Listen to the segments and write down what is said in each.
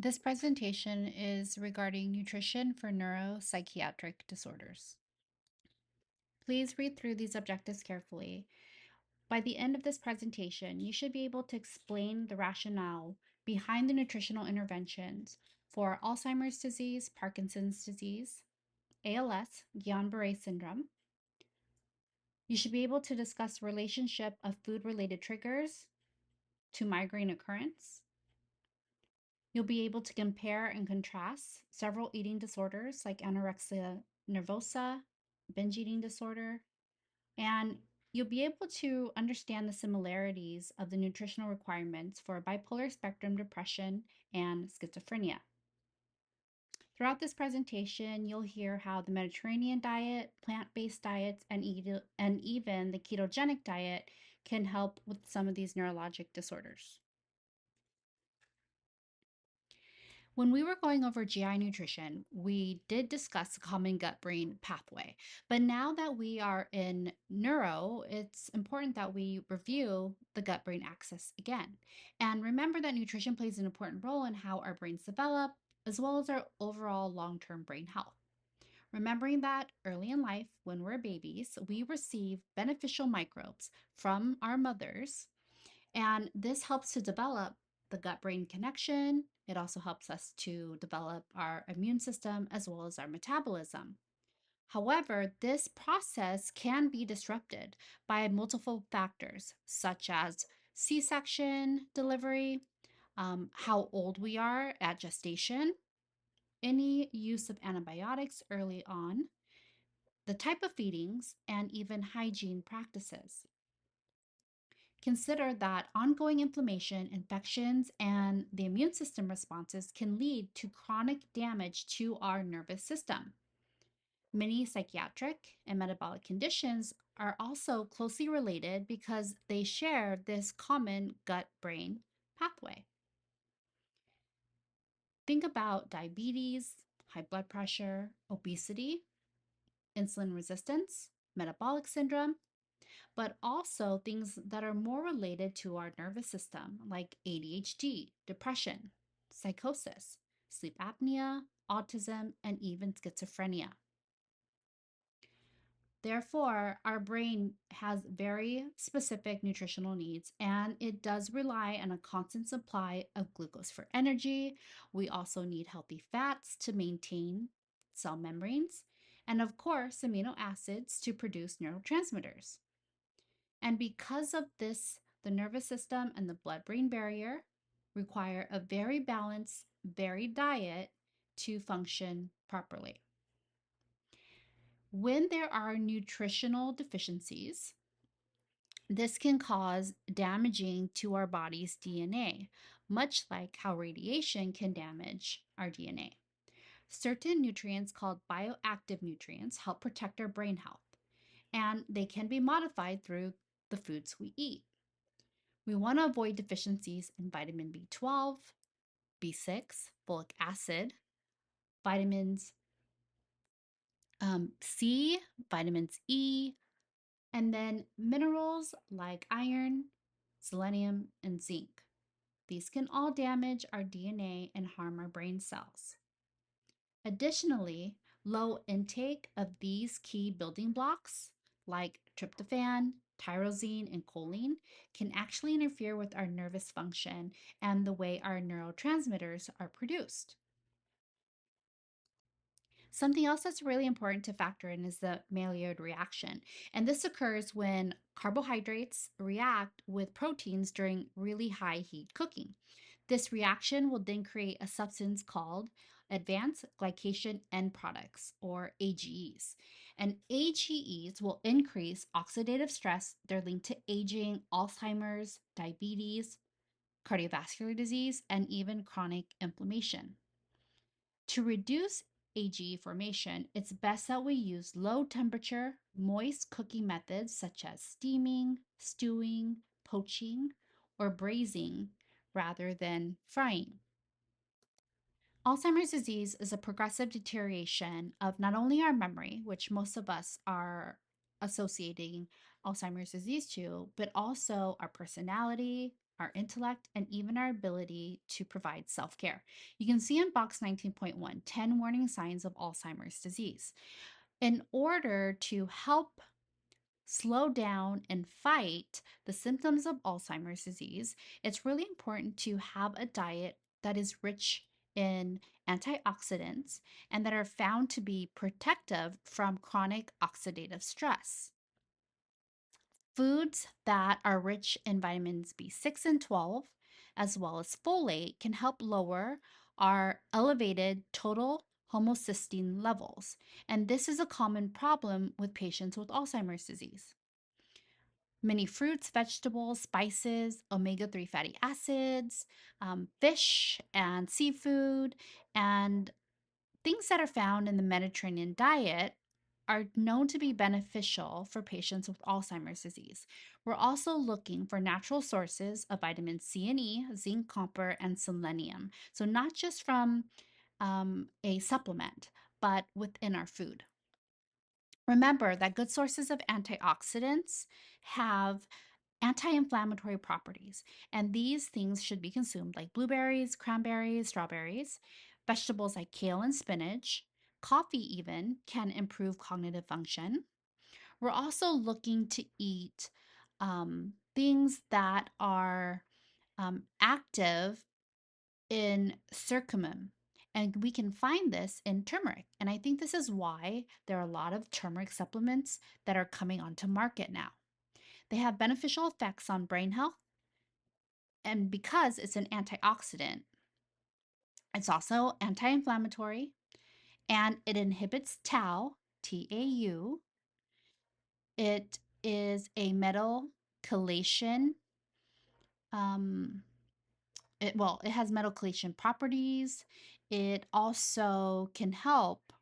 This presentation is regarding nutrition for neuropsychiatric disorders. Please read through these objectives carefully. By the end of this presentation, you should be able to explain the rationale behind the nutritional interventions for Alzheimer's disease, Parkinson's disease, ALS, Guillain-Barré syndrome. You should be able to discuss the relationship of food-related triggers to migraine occurrence. You'll be able to compare and contrast several eating disorders like anorexia nervosa, binge eating disorder, and you'll be able to understand the similarities of the nutritional requirements for bipolar spectrum depression and schizophrenia. Throughout this presentation, you'll hear how the Mediterranean diet, plant-based diets, and even the ketogenic diet can help with some of these neurologic disorders. When we were going over GI nutrition, we did discuss the common gut-brain pathway. But now that we are in neuro, it's important that we review the gut-brain axis again. And remember that nutrition plays an important role in how our brains develop, as well as our overall long-term brain health. Remembering that early in life, when we're babies, we receive beneficial microbes from our mothers, and this helps to develop the gut brain connection. It also helps us to develop our immune system as well as our metabolism. However, this process can be disrupted by multiple factors, such as C section delivery, how old we are at gestation, any use of antibiotics early on, the type of feedings, and even hygiene practices. Consider that ongoing inflammation, infections, and the immune system responses can lead to chronic damage to our nervous system. Many psychiatric and metabolic conditions are also closely related because they share this common gut brain pathway. Think about diabetes, high blood pressure, obesity, insulin resistance, metabolic syndrome, but also things that are more related to our nervous system, like ADHD, depression, psychosis, sleep apnea, autism, and even schizophrenia. Therefore, our brain has very specific nutritional needs, and it does rely on a constant supply of glucose for energy. We also need healthy fats to maintain cell membranes, and of course, amino acids to produce neurotransmitters. And because of this, the nervous system and the blood brain barrier require a very balanced, varied diet to function properly. When there are nutritional deficiencies, this can cause damaging to our body's DNA, much like how radiation can damage our DNA. Certain nutrients called bioactive nutrients help protect our brain health, and they can be modified through the foods we eat. We want to avoid deficiencies in vitamin B12, B6, folic acid, vitamins C, vitamins E, and then minerals like iron, selenium, and zinc. These can all damage our DNA and harm our brain cells. Additionally, low intake of these key building blocks, like tryptophan, tyrosine, and choline, can actually interfere with our nervous function and the way our neurotransmitters are produced. Something else that's really important to factor in is the Maillard reaction. And this occurs when carbohydrates react with proteins during really high heat cooking. This reaction will then create a substance called advanced glycation end products, or AGEs. And AGEs will increase oxidative stress. They're linked to aging, Alzheimer's, diabetes, cardiovascular disease, and even chronic inflammation. To reduce AGE formation, it's best that we use low temperature, moist cooking methods such as steaming, stewing, poaching, or braising rather than frying. Alzheimer's disease is a progressive deterioration of not only our memory, which most of us are associating Alzheimer's disease to, but also our personality, our intellect, and even our ability to provide self care. You can see in box 19.1 10 warning signs of Alzheimer's disease. In order to help slow down and fight the symptoms of Alzheimer's disease, it's really important to have a diet that is rich in antioxidants and that are found to be protective from chronic oxidative stress. Foods that are rich in vitamins B6 and 12, as well as folate, can help lower our elevated total homocysteine levels. And this is a common problem with patients with Alzheimer's disease. Many fruits, vegetables, spices, omega 3 fatty acids, fish and seafood, and things that are found in the Mediterranean diet are known to be beneficial for patients with Alzheimer's disease. We're also looking for natural sources of vitamin C and E, zinc, copper, and selenium. So, not just from a supplement, but within our food. Remember that good sources of antioxidants have anti inflammatory properties, and these things should be consumed like blueberries, cranberries, strawberries, vegetables like kale and spinach. Coffee, even, can improve cognitive function. We're also looking to eat things that are active in curcumin. And we can find this in turmeric. And I think this is why there are a lot of turmeric supplements that are coming onto market now. They have beneficial effects on brain health. And because it's an antioxidant, it's also anti inflammatory and it inhibits tau, TAU. It is a metal chelation. Um, it has metal chelation properties. It also can help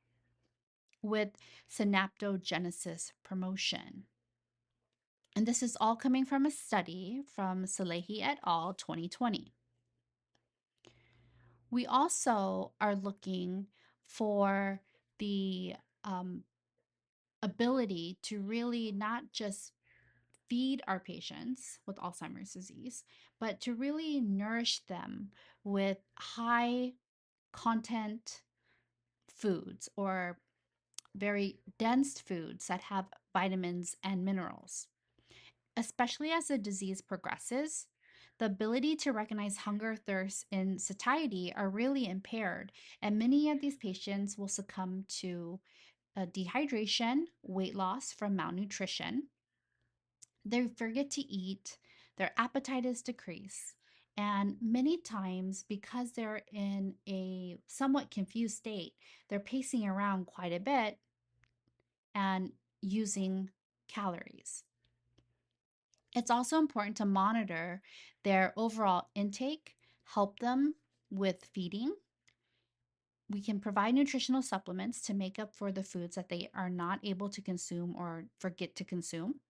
with synaptogenesis promotion. And this is all coming from a study from Salehi et al. 2020. We also are looking for the um, ability to really not just feed our patients with Alzheimer's disease, but to really nourish them with high content foods or very dense foods that have vitamins and minerals. Especially as the disease progresses, the ability to recognize hunger, thirst, and satiety are really impaired, and many of these patients will succumb to dehydration, weight loss from malnutrition. They forget to eat, their appetite is decreased, and many times, because they're in a somewhat confused state, they're pacing around quite a bit and using calories. It's also important to monitor their overall intake, help them with feeding. We can provide nutritional supplements to make up for the foods that they are not able to consume or forget to consume.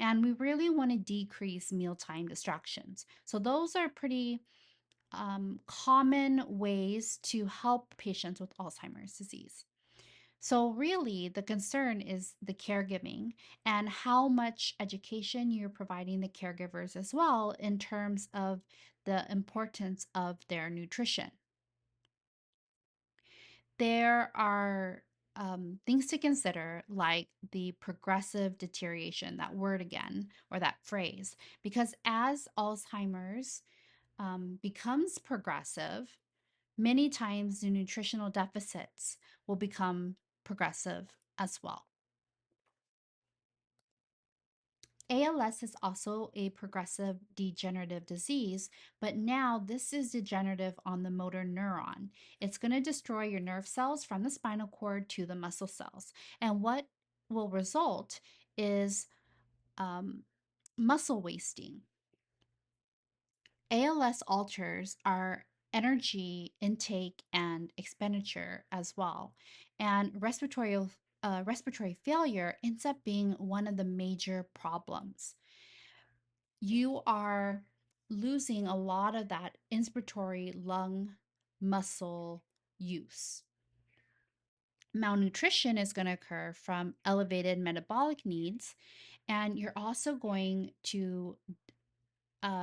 And we really want to decrease mealtime distractions. So, those are pretty common ways to help patients with Alzheimer's disease. So, really, the concern is the caregiving and how much education you're providing the caregivers as well in terms of the importance of their nutrition. There are things to consider, like the progressive deterioration, that word again, or that phrase, because as Alzheimer's becomes progressive, many times the nutritional deficits will become progressive as well. ALS is also a progressive degenerative disease, but now this is degenerative on the motor neuron. It's going to destroy your nerve cells from the spinal cord to the muscle cells. And what will result is muscle wasting. ALS alters our energy intake and expenditure as well. And respiratory failure ends up being one of the major problems. You are losing a lot of that inspiratory lung muscle use. Malnutrition is going to occur from elevated metabolic needs, and you're also going to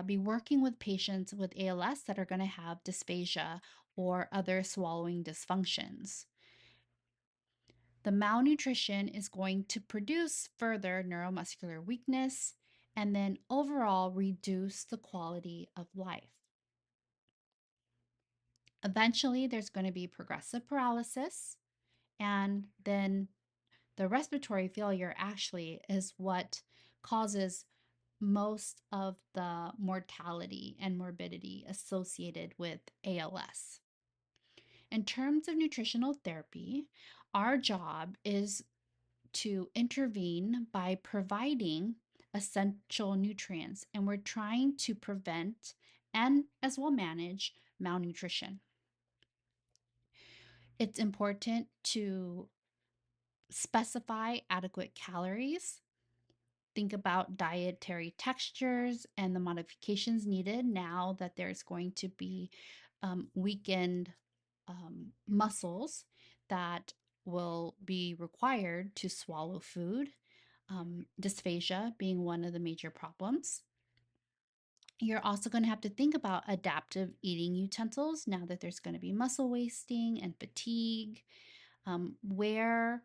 be working with patients with ALS that are going to have dysphagia or other swallowing dysfunctions. The malnutrition is going to produce further neuromuscular weakness and then overall reduce the quality of life. Eventually, there's going to be progressive paralysis, and then the respiratory failure actually is what causes most of the mortality and morbidity associated with ALS. In terms of nutritional therapy, our job is to intervene by providing essential nutrients, and we're trying to prevent and as well manage malnutrition. It's important to specify adequate calories. Think about dietary textures and the modifications needed now that there's going to be weakened muscles that will be required to swallow food, dysphagia being one of the major problems. You're also going to have to think about adaptive eating utensils now that there's going to be muscle wasting and fatigue, where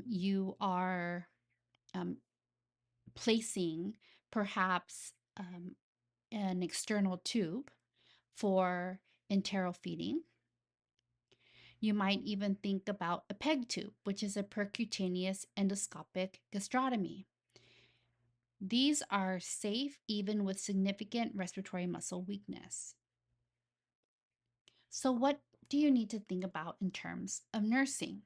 you are placing perhaps an external tube for enteral feeding. You might even think about a PEG tube, which is a percutaneous endoscopic gastrotomy. These are safe even with significant respiratory muscle weakness. So, what do you need to think about in terms of nursing?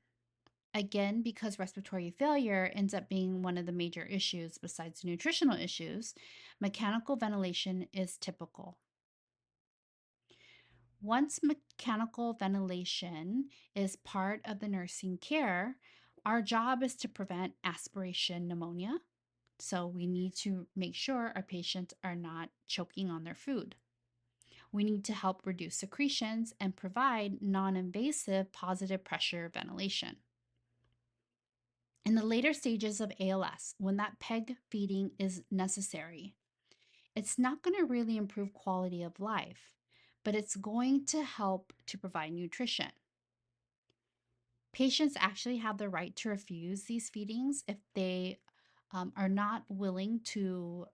Again, because respiratory failure ends up being one of the major issues besides nutritional issues, mechanical ventilation is typical. Once mechanical ventilation is part of the nursing care, our job is to prevent aspiration pneumonia. So we need to make sure our patients are not choking on their food. We need to help reduce secretions and provide non-invasive positive pressure ventilation. In the later stages of ALS, when that PEG feeding is necessary, it's not going to really improve quality of life, but it's going to help to provide nutrition. Patients actually have the right to refuse these feedings if they are not willing to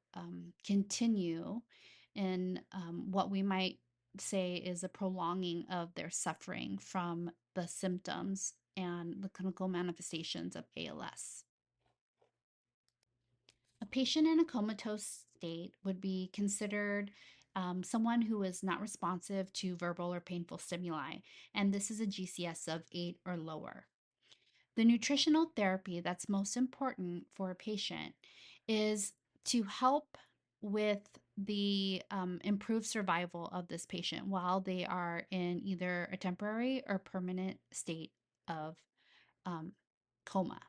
continue in what we might say is a prolonging of their suffering from the symptoms and the clinical manifestations of ALS. A patient in a comatose state would be considered someone who is not responsive to verbal or painful stimuli, and this is a GCS of 8 or lower. The nutritional therapy that's most important for a patient is to help with the improved survival of this patient while they are in either a temporary or permanent state of coma.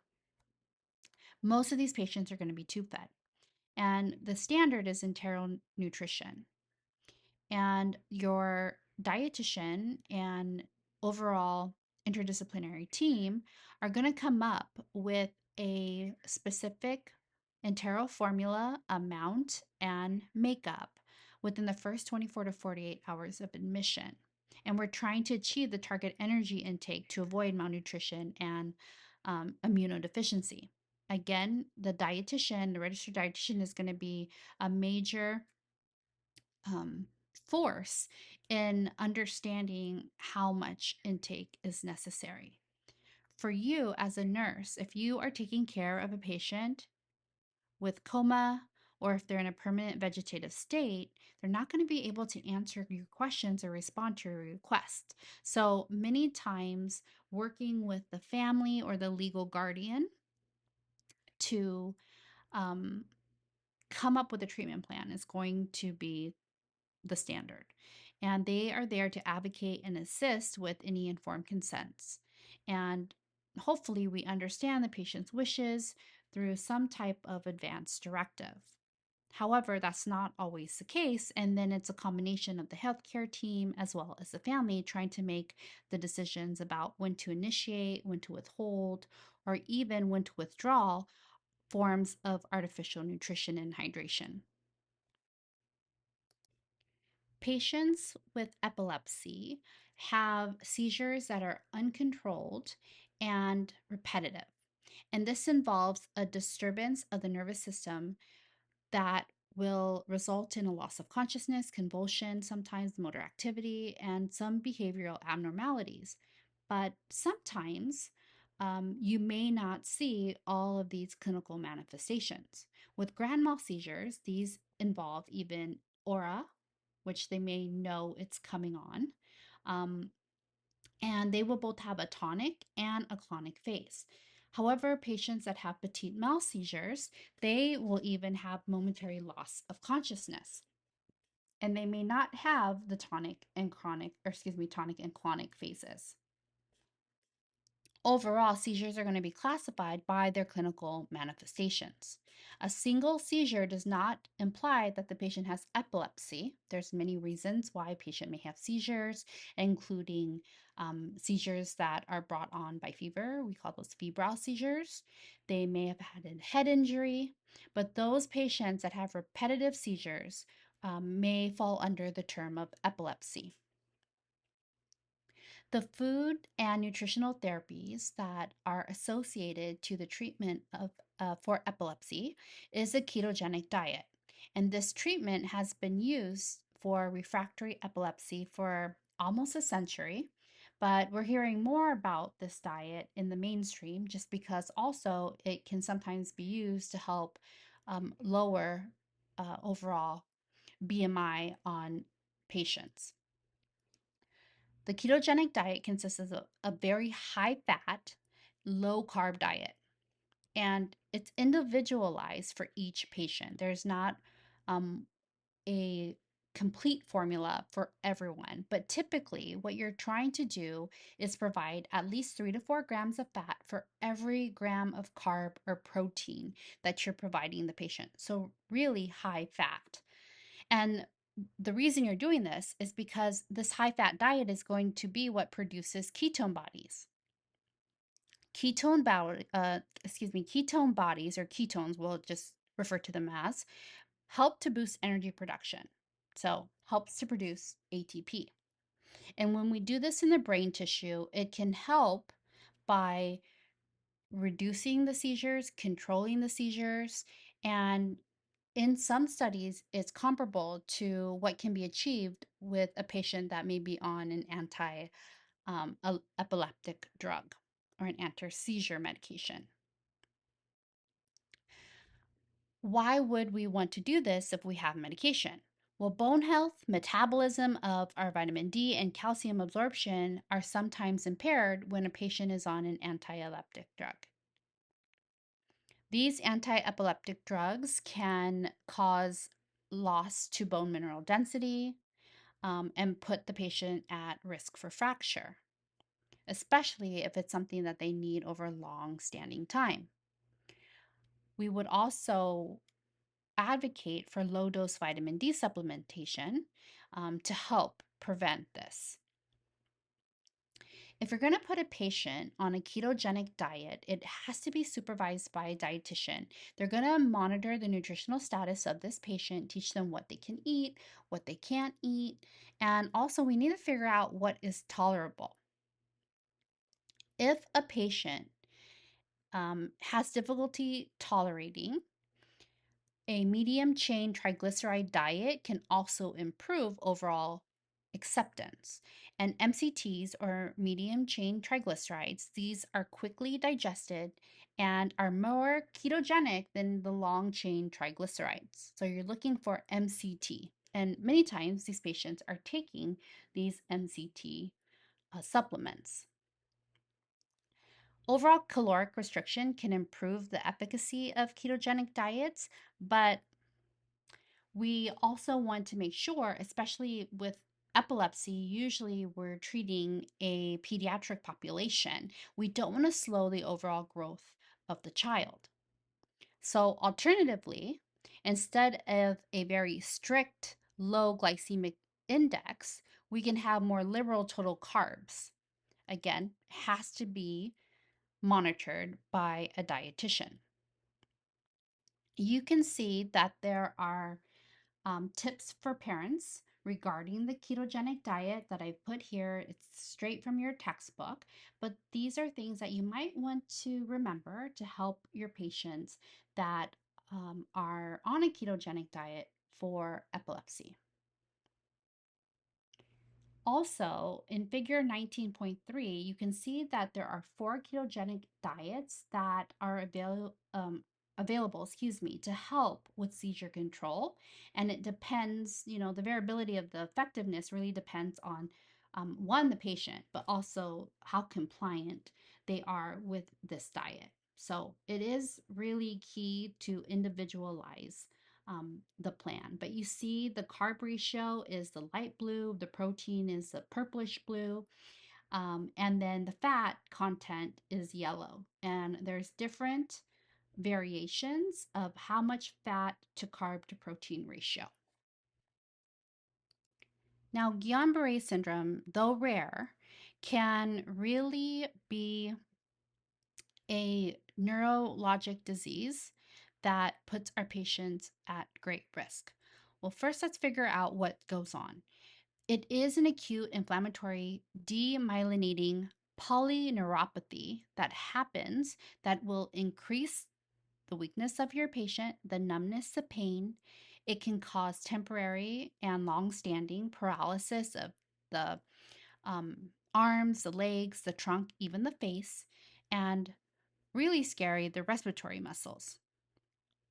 Most of these patients are going to be tube fed, and the standard is enteral nutrition. And your dietitian and overall interdisciplinary team are going to come up with a specific enteral formula, amount, and makeup within the first 24 to 48 hours of admission. And we're trying to achieve the target energy intake to avoid malnutrition and immunodeficiency. Again, the dietitian, the registered dietitian, is going to be a major force in understanding how much intake is necessary. For you as a nurse, if you are taking care of a patient with coma or if they're in a permanent vegetative state, they're not going to be able to answer your questions or respond to your request. So many times, working with the family or the legal guardian to come up with a treatment plan is going to be the standard. And they are there to advocate and assist with any informed consents. And hopefully, we understand the patient's wishes through some type of advance directive. However, that's not always the case. And then it's a combination of the healthcare team as well as the family trying to make the decisions about when to initiate, when to withhold, or even when to withdraw forms of artificial nutrition and hydration. Patients with epilepsy have seizures that are uncontrolled and repetitive. And this involves a disturbance of the nervous system that will result in a loss of consciousness, convulsion, sometimes motor activity, and some behavioral abnormalities. But sometimes you may not see all of these clinical manifestations. With grand mal seizures, these involve even aura, which they may know it's coming on. Um, and they will both have a tonic and a clonic phase. However, patients that have petit mal seizures, they will even have momentary loss of consciousness. And they may not have the tonic and clonic phases. Overall, seizures are going to be classified by their clinical manifestations. A single seizure does not imply that the patient has epilepsy. There's many reasons why a patient may have seizures, including seizures that are brought on by fever. We call those febrile seizures. They may have had a head injury, but those patients that have repetitive seizures may fall under the term of epilepsy. The food and nutritional therapies that are associated to the treatment of for epilepsy is a ketogenic diet. And this treatment has been used for refractory epilepsy for almost a century. But we're hearing more about this diet in the mainstream just because also it can sometimes be used to help lower overall BMI on patients. The ketogenic diet consists of a very high fat, low carb diet, and it's individualized for each patient. There's not a complete formula for everyone, but typically, what you're trying to do is provide at least 3 to 4 grams of fat for every gram of carb or protein that you're providing the patient. So, really high fat. And the reason you're doing this is because this high fat diet is going to be what produces ketone bodies. Ketone bodies or ketones, we'll just refer to them as, help to boost energy production. So, helps to produce ATP. And when we do this in the brain tissue, it can help by reducing the seizures, controlling the seizures, and in some studies, it's comparable to what can be achieved with a patient that may be on an epileptic drug or an anti-seizure medication. Why would we want to do this if we have medication? Well, bone health, metabolism of our vitamin D, and calcium absorption are sometimes impaired when a patient is on an anti-epileptic drug. These anti-epileptic drugs can cause loss to bone mineral density and put the patient at risk for fracture, especially if it's something that they need over long standing time. We would also advocate for low dose vitamin D supplementation to help prevent this. If you're going to put a patient on a ketogenic diet, it has to be supervised by a dietitian. They're going to monitor the nutritional status of this patient, teach them what they can eat, what they can't eat, and also we need to figure out what is tolerable. If a patient has difficulty tolerating, a medium chain triglyceride diet can also improve overall acceptance. And MCTs, or medium chain triglycerides, these are quickly digested and are more ketogenic than the long chain triglycerides. So you're looking for MCT. And many times these patients are taking these MCT supplements. Overall caloric restriction can improve the efficacy of ketogenic diets, but we also want to make sure, especially with epilepsy, usually we're treating a pediatric population. We don't want to slow the overall growth of the child. So, alternatively, instead of a very strict low glycemic index, we can have more liberal total carbs. Again, has to be monitored by a dietitian. You can see that there are tips for parents regarding the ketogenic diet that I put here. It's straight from your textbook, but these are things that you might want to remember to help your patients that are on a ketogenic diet for epilepsy. Also, in figure 19.3, you can see that there are 4 ketogenic diets that are available, to help with seizure control. And it depends, the variability of the effectiveness really depends on one, the patient, but also how compliant they are with this diet. So it is really key to individualize the plan. But you see the carb ratio is the light blue, the protein is the purplish blue, and then the fat content is yellow. And there's different variations of how much fat to carb to protein ratio. Now, Guillain-Barré syndrome, though rare, can really be a neurologic disease that puts our patients at great risk. Well, first, let's figure out what goes on. It is an acute inflammatory demyelinating polyneuropathy that happens that will increase the weakness of your patient, the numbness, the pain. It can cause temporary and long-standing paralysis of the arms, the legs, the trunk, even the face, and really scary, the respiratory muscles.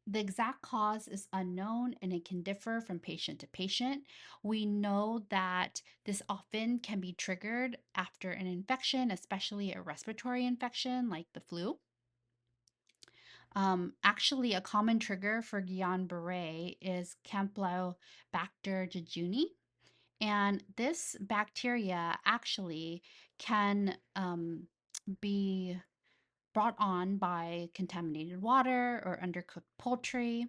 The exact cause is unknown and it can differ from patient to patient. We know that this often can be triggered after an infection, especially a respiratory infection like the flu. Actually, a common trigger for Guillain-Barré is Campylobacter jejuni. And this bacteria actually can be brought on by contaminated water or undercooked poultry.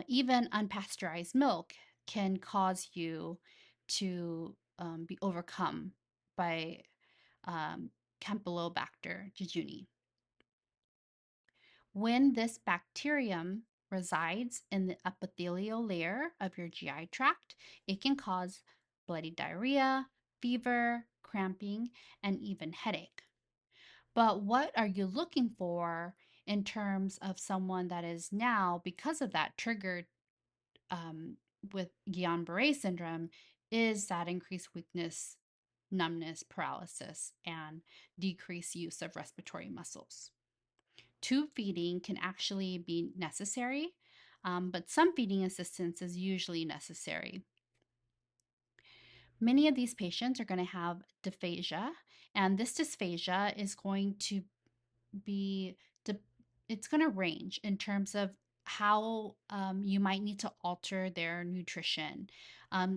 Even unpasteurized milk can cause you to be overcome by um, Campylobacter jejuni. When this bacterium resides in the epithelial layer of your GI tract, it can cause bloody diarrhea, fever, cramping, and even headache. But what are you looking for in terms of someone that is now, because of that, triggered with Guillain-Barré syndrome is that increased weakness, numbness, paralysis, and decreased use of respiratory muscles. Tube feeding can actually be necessary, but some feeding assistance is usually necessary. Many of these patients are going to have dysphagia, and this dysphagia is going to be it's going to range in terms of how you might need to alter their nutrition.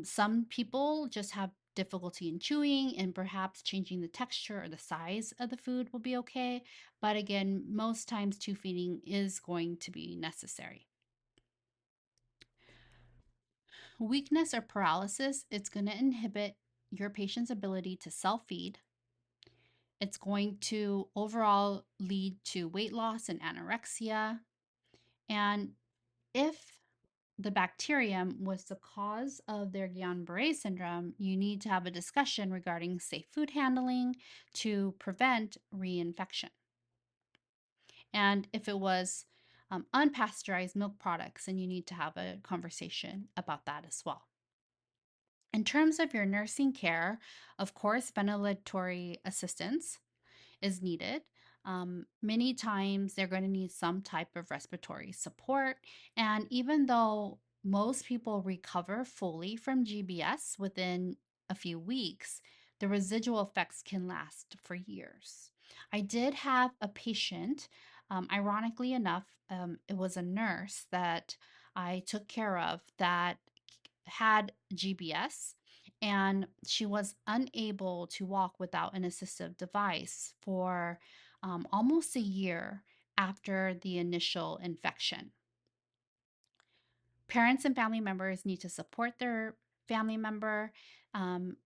Some people just have difficulty in chewing, and perhaps changing the texture or the size of the food will be okay. But again, most times tube feeding is going to be necessary. Weakness or paralysis, it's going to inhibit your patient's ability to self-feed. It's going to overall lead to weight loss and anorexia. And if the bacterium was the cause of their Guillain-Barré syndrome, you need to have a discussion regarding safe food handling to prevent reinfection. And if it was unpasteurized milk products, then you need to have a conversation about that as well. In terms of your nursing care, of course, ventilatory assistance is needed. Many times they're going to need some type of respiratory support. And even though most people recover fully from GBS within a few weeks, the residual effects can last for years. I did have a patient, ironically enough, it was a nurse that I took care of that had GBS, and she was unable to walk without an assistive device for almost a year after the initial infection. Parents and family members need to support their family member,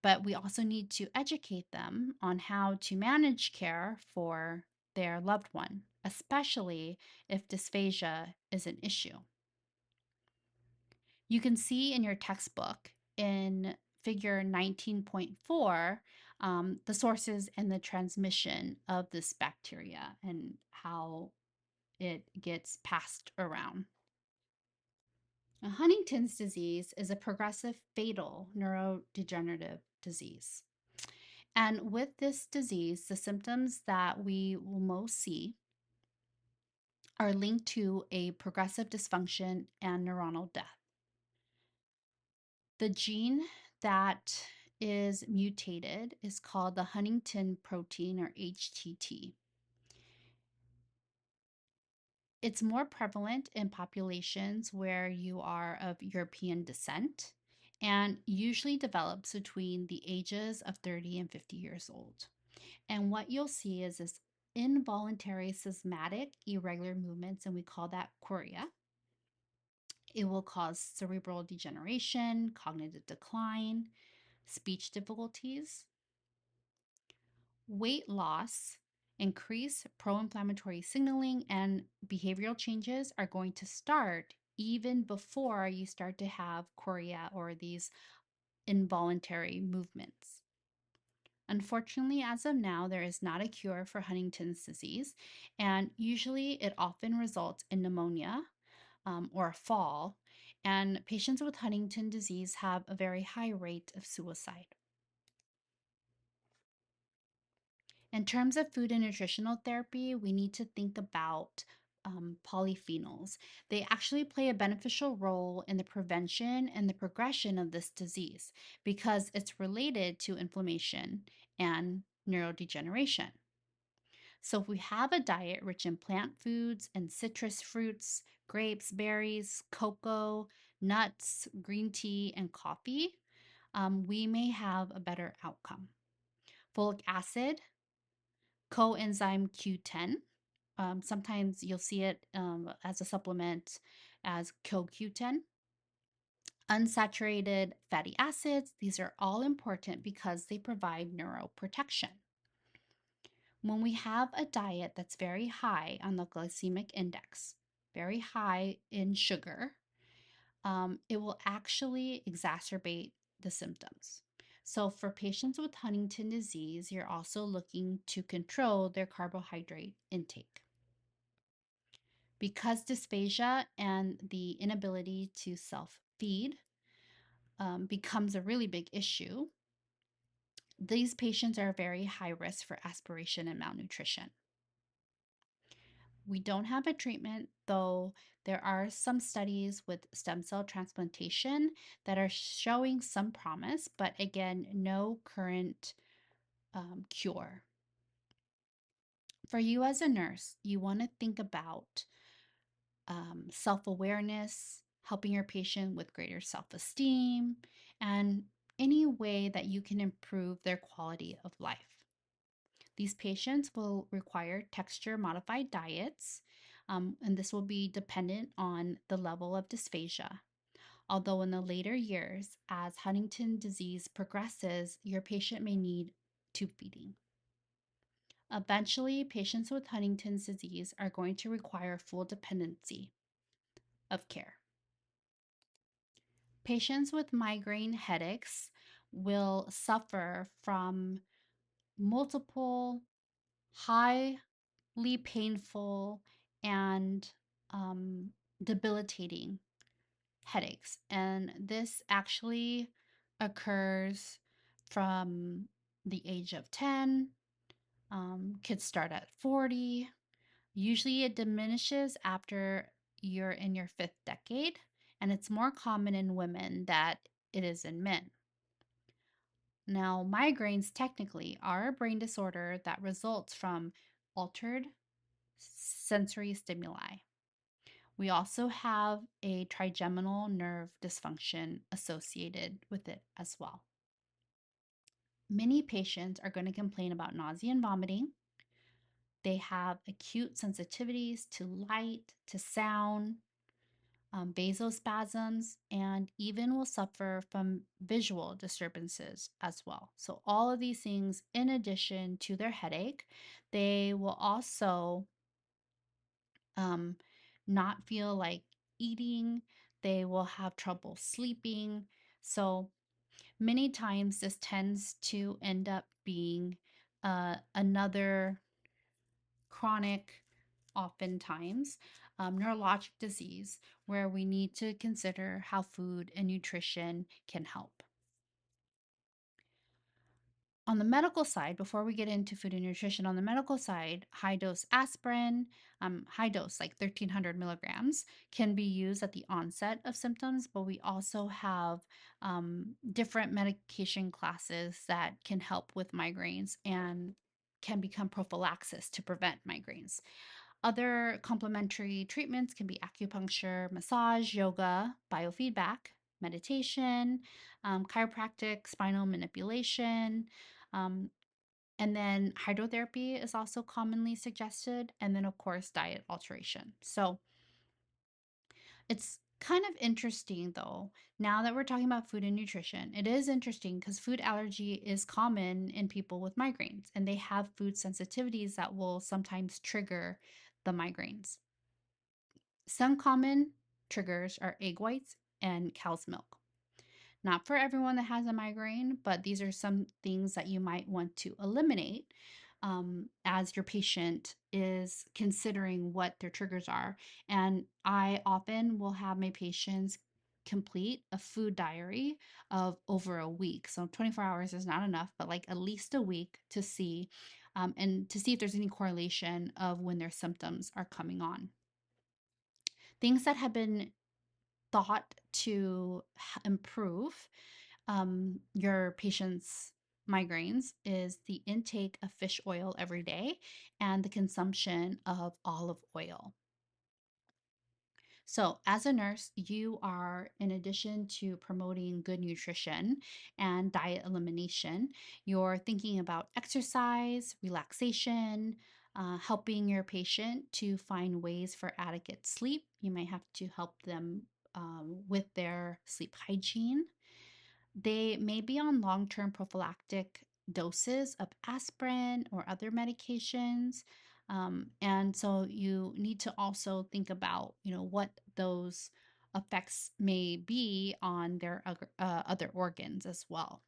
but we also need to educate them on how to manage care for their loved one, especially if dysphagia is an issue. You can see in your textbook in figure 19.4 the sources and the transmission of this bacteria and how it gets passed around. Now, Huntington's disease is a progressive fatal neurodegenerative disease. And with this disease, the symptoms that we will most see are linked to a progressive dysfunction and neuronal death. The gene that is mutated is called the Huntington protein, or HTT. It's more prevalent in populations where you are of European descent and usually develops between the ages of 30 and 50 years old. And what you'll see is this involuntary, systematic, irregular movements, and we call that chorea. It will cause cerebral degeneration, cognitive decline, speech difficulties, weight loss, increase pro-inflammatory signaling, and behavioral changes are going to start even before you start to have chorea or these involuntary movements. Unfortunately, as of now, there is not a cure for Huntington's disease, and usually it often results in pneumonia or a fall, and patients with Huntington disease have a very high rate of suicide. In terms of food and nutritional therapy, we need to think about polyphenols. They actually play a beneficial role in the prevention and the progression of this disease because it's related to inflammation and neurodegeneration. So, if we have a diet rich in plant foods and citrus fruits, grapes, berries, cocoa, nuts, green tea, and coffee, we may have a better outcome. Folic acid, coenzyme Q10. Sometimes you'll see it as a supplement as CoQ10. Unsaturated fatty acids, these are all important because they provide neuroprotection. When we have a diet that's very high on the glycemic index, very high in sugar, it will actually exacerbate the symptoms. So, for patients with Huntington disease, you're also looking to control their carbohydrate intake. Because dysphagia and the inability to self feed becomes a really big issue, these patients are very high risk for aspiration and malnutrition. We don't have a treatment, though there are some studies with stem cell transplantation that are showing some promise, but again, no current cure. For you as a nurse, you want to think about self awareness, helping your patient with greater self esteem, and any way that you can improve their quality of life. These patients will require texture modified diets, and this will be dependent on the level of dysphagia. Although in the later years, as Huntington disease progresses, your patient may need tube feeding. Eventually, patients with Huntington's disease are going to require full dependency of care. Patients with migraine headaches will suffer from multiple highly painful and debilitating headaches. And this actually occurs from the age of 10. Kids start at 40. Usually it diminishes after you're in your fifth decade, and it's more common in women that it is in men. Now, migraines technically are a brain disorder that results from altered sensory stimuli. We also have a trigeminal nerve dysfunction associated with it as well. Many patients are going to complain about nausea and vomiting. They have acute sensitivities to light, to sound, vasospasms, and even will suffer from visual disturbances as well. So, all of these things, in addition to their headache, they will also not feel like eating. They will have trouble sleeping. So, Many times, this tends to end up being another chronic, oftentimes, neurologic disease where we need to consider how food and nutrition can help. On the medical side, before we get into food and nutrition, on the medical side, high dose aspirin, high dose, like 1300 milligrams, can be used at the onset of symptoms, but we also have different medication classes that can help with migraines and can become prophylaxis to prevent migraines. Other complementary treatments can be acupuncture, massage, yoga, biofeedback, meditation, chiropractic, spinal manipulation. Um, and then hydrotherapy is also commonly suggested. And then, of course, diet alteration. So it's kind of interesting, though, now that we're talking about food and nutrition. It is interesting because food allergy is common in people with migraines, and they have food sensitivities that will sometimes trigger the migraines. Some common triggers are egg whites and cow's milk. Not for everyone that has a migraine, but these are some things that you might want to eliminate as your patient is considering what their triggers are. And I often will have my patients complete a food diary of over a week. So 24 hours is not enough, but like at least a week to see and to see if there's any correlation of when their symptoms are coming on. Things that have been thought to improve your patient's migraines is the intake of fish oil every day and the consumption of olive oil. So, as a nurse, you are, in addition to promoting good nutrition and diet elimination, you're thinking about exercise, relaxation, helping your patient to find ways for adequate sleep. You might have to help them with their sleep hygiene. They may be on long term prophylactic doses of aspirin or other medications. And so you need to also think about, what those effects may be on their other organs as well.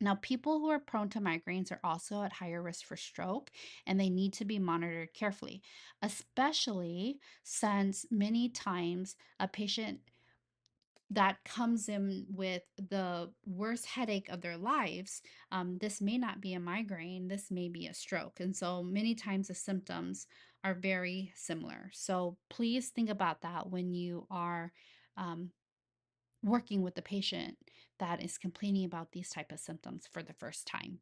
Now, people who are prone to migraines are also at higher risk for stroke, and they need to be monitored carefully, especially since many times a patient that comes in with the worst headache of their lives, this may not be a migraine, this may be a stroke. And so many times the symptoms are very similar. So please think about that when you are um, working with the patient that is complaining about these type of symptoms for the first time.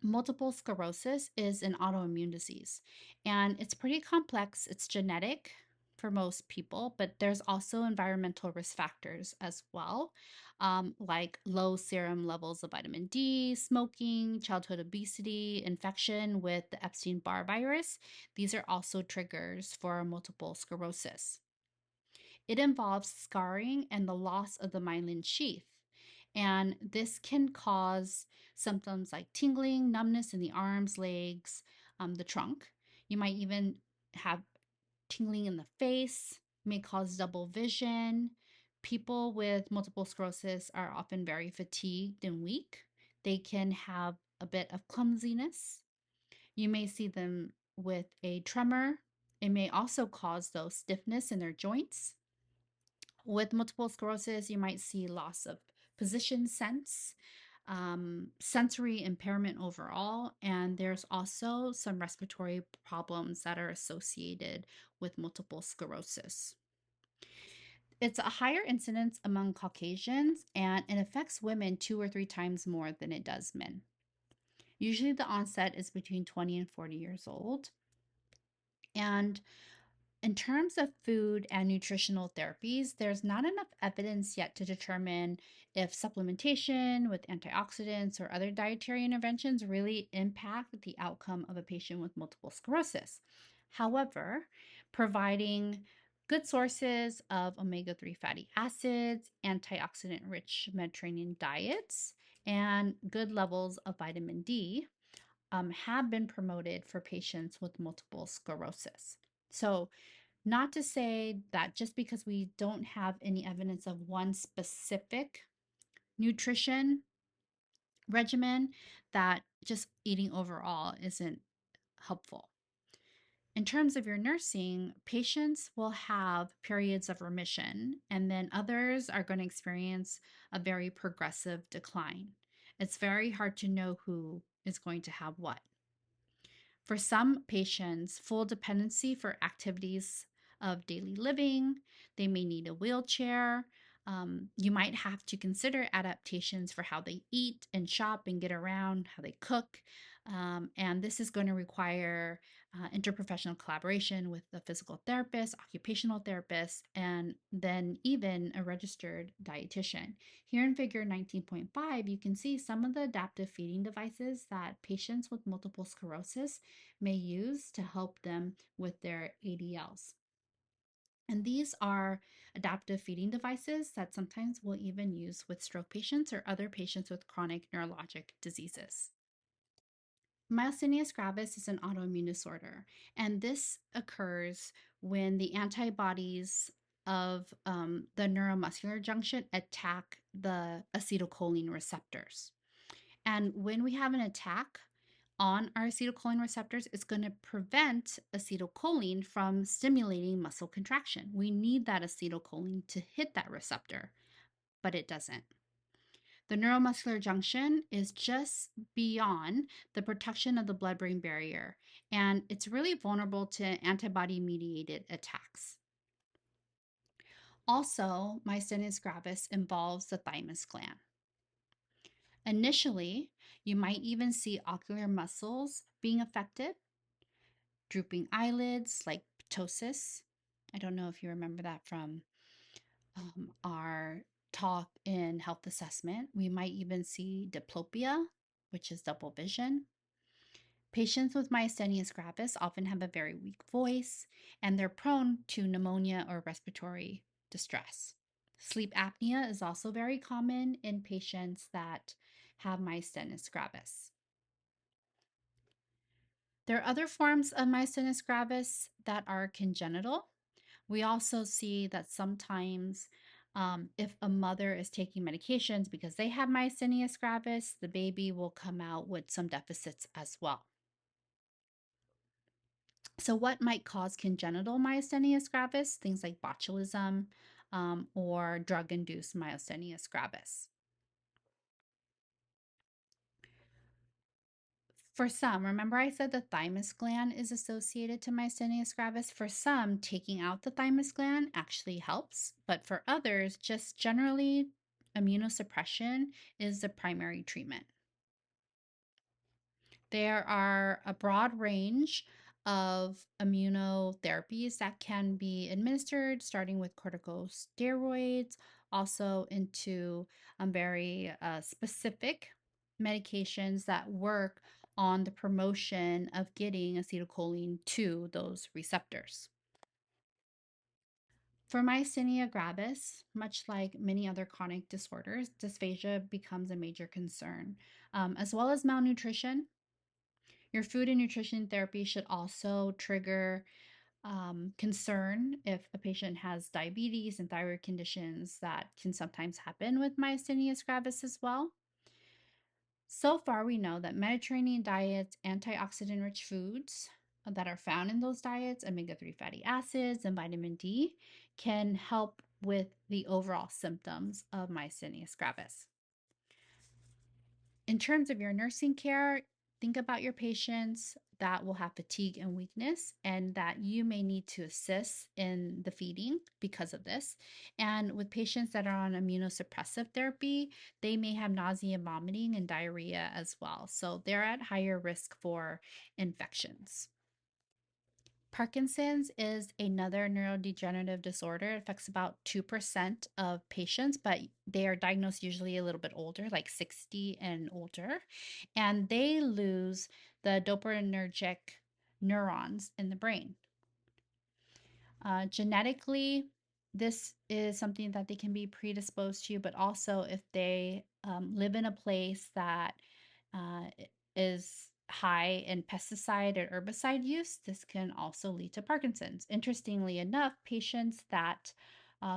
Multiple sclerosis is an autoimmune disease, and it's pretty complex. It's genetic for most people, but there's also environmental risk factors as well, like low serum levels of vitamin D, smoking, childhood obesity, infection with the Epstein-Barr virus. These are also triggers for multiple sclerosis. It involves scarring and the loss of the myelin sheath. And this can cause symptoms like tingling, numbness in the arms, legs, the trunk. You might even have tingling in the face, may cause double vision. People with multiple sclerosis are often very fatigued and weak. They can have a bit of clumsiness. You may see them with a tremor. It may also cause though stiffness in their joints. With multiple sclerosis, you might see loss of position sense, sensory impairment overall, and there's also some respiratory problems that are associated with multiple sclerosis. It's a higher incidence among Caucasians, and it affects women 2 or 3 times more than it does men. Usually, the onset is between 20 and 40 years old. And in terms of food and nutritional therapies, there's not enough evidence yet to determine if supplementation with antioxidants or other dietary interventions really impact the outcome of a patient with multiple sclerosis. However, providing good sources of omega 3 fatty acids, antioxidant rich Mediterranean diets, and good levels of vitamin D have been promoted for patients with multiple sclerosis. So, Not to say that just because we don't have any evidence of one specific nutrition regimen, that just eating overall isn't helpful. In terms of your nursing, patients will have periods of remission, and then others are going to experience a very progressive decline. It's very hard to know who is going to have what. For some patients, full dependency for activities of daily living, they may need a wheelchair. You might have to consider adaptations for how they eat and shop and get around, how they cook. And this is going to require interprofessional collaboration with the physical therapist, occupational therapist, and then even a registered dietitian. Here in figure 19.5, you can see some of the adaptive feeding devices that patients with multiple sclerosis may use to help them with their ADLs. And these are adaptive feeding devices that sometimes we'll even use with stroke patients or other patients with chronic neurologic diseases. Myasthenia gravis is an autoimmune disorder, and this occurs when the antibodies of the neuromuscular junction attack the acetylcholine receptors. And when we have an attack on our acetylcholine receptors, it's going to prevent acetylcholine from stimulating muscle contraction. We need that acetylcholine to hit that receptor, but it doesn't. The neuromuscular junction is just beyond the protection of the blood brain barrier, and it's really vulnerable to antibody mediated attacks. Also, myasthenia gravis involves the thymus gland. Initially, you might even see ocular muscles being affected, drooping eyelids like ptosis. I don't know if you remember that from our talk in health assessment. We might even see diplopia, which is double vision. Patients with myasthenia gravis often have a very weak voice, and they're prone to pneumonia or respiratory distress. Sleep apnea is also very common in patients that have myasthenia gravis. There are other forms of myasthenia gravis that are congenital. We also see that sometimes if a mother is taking medications because they have myasthenia gravis, the baby will come out with some deficits as well. So, what might cause congenital myasthenia gravis? Things like botulism or drug induced myasthenia gravis. For some, remember I said the thymus gland is associated to myasthenia gravis? For some, taking out the thymus gland actually helps, but for others, just generally immunosuppression is the primary treatment. There are a broad range of immunotherapies that can be administered, starting with corticosteroids, also into very specific medications that work on the promotion of getting acetylcholine to those receptors. For myasthenia gravis, much like many other chronic disorders, dysphagia becomes a major concern, as well as malnutrition. Your food and nutrition therapy should also trigger concern if a patient has diabetes and thyroid conditions that can sometimes happen with myasthenia gravis as well. So far, we know that Mediterranean diets, antioxidant rich foods that are found in those diets, omega 3 fatty acids, and vitamin D, can help with the overall symptoms of myasthenia gravis. In terms of your nursing care, think about your patients that will have fatigue and weakness, and that you may need to assist in the feeding because of this. And with patients that are on immunosuppressive therapy, they may have nausea, vomiting, and diarrhea as well. So they're at higher risk for infections. Parkinson's is another neurodegenerative disorder. It affects about 2% of patients, but they are diagnosed usually a little bit older, like 60 and older. And they lose the dopaminergic neurons in the brain. Genetically, this is something that they can be predisposed to, but also if they live in a place that is high in pesticide and herbicide use, this can also lead to Parkinson's. Interestingly enough, patients that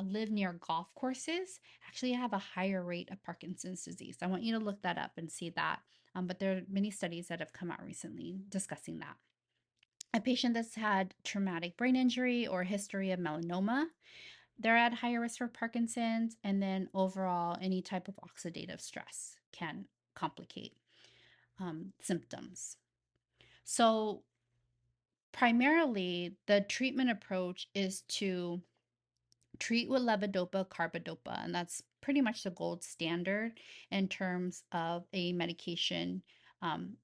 live near golf courses actually have a higher rate of Parkinson's disease. I want you to look that up and see that. But there are many studies that have come out recently discussing that. A patient that's had traumatic brain injury or history of melanoma, they're at higher risk for Parkinson's, and then overall, any type of oxidative stress can complicate symptoms. So, primarily, the treatment approach is to treat with levodopa carbidopa, and that's pretty much the gold standard in terms of a medication um,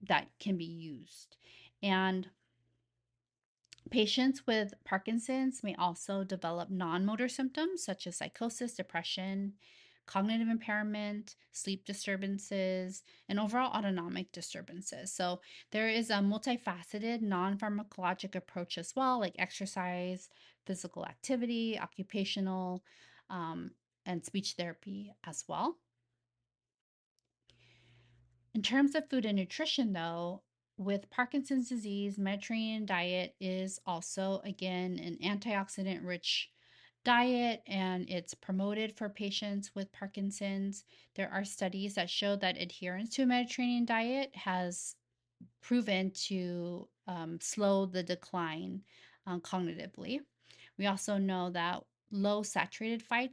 that can be used. And patients with Parkinson's may also develop non motor symptoms such as psychosis, depression, cognitive impairment, sleep disturbances, and overall autonomic disturbances. So, there is a multifaceted non pharmacologic approach as well, like exercise, physical activity, occupational, um, and speech therapy as well. In terms of food and nutrition, though, with Parkinson's disease, Mediterranean diet is also, again, an antioxidant rich diet, and it's promoted for patients with Parkinson's. There are studies that show that adherence to a Mediterranean diet has proven to slow the decline cognitively. We also know that low saturated fat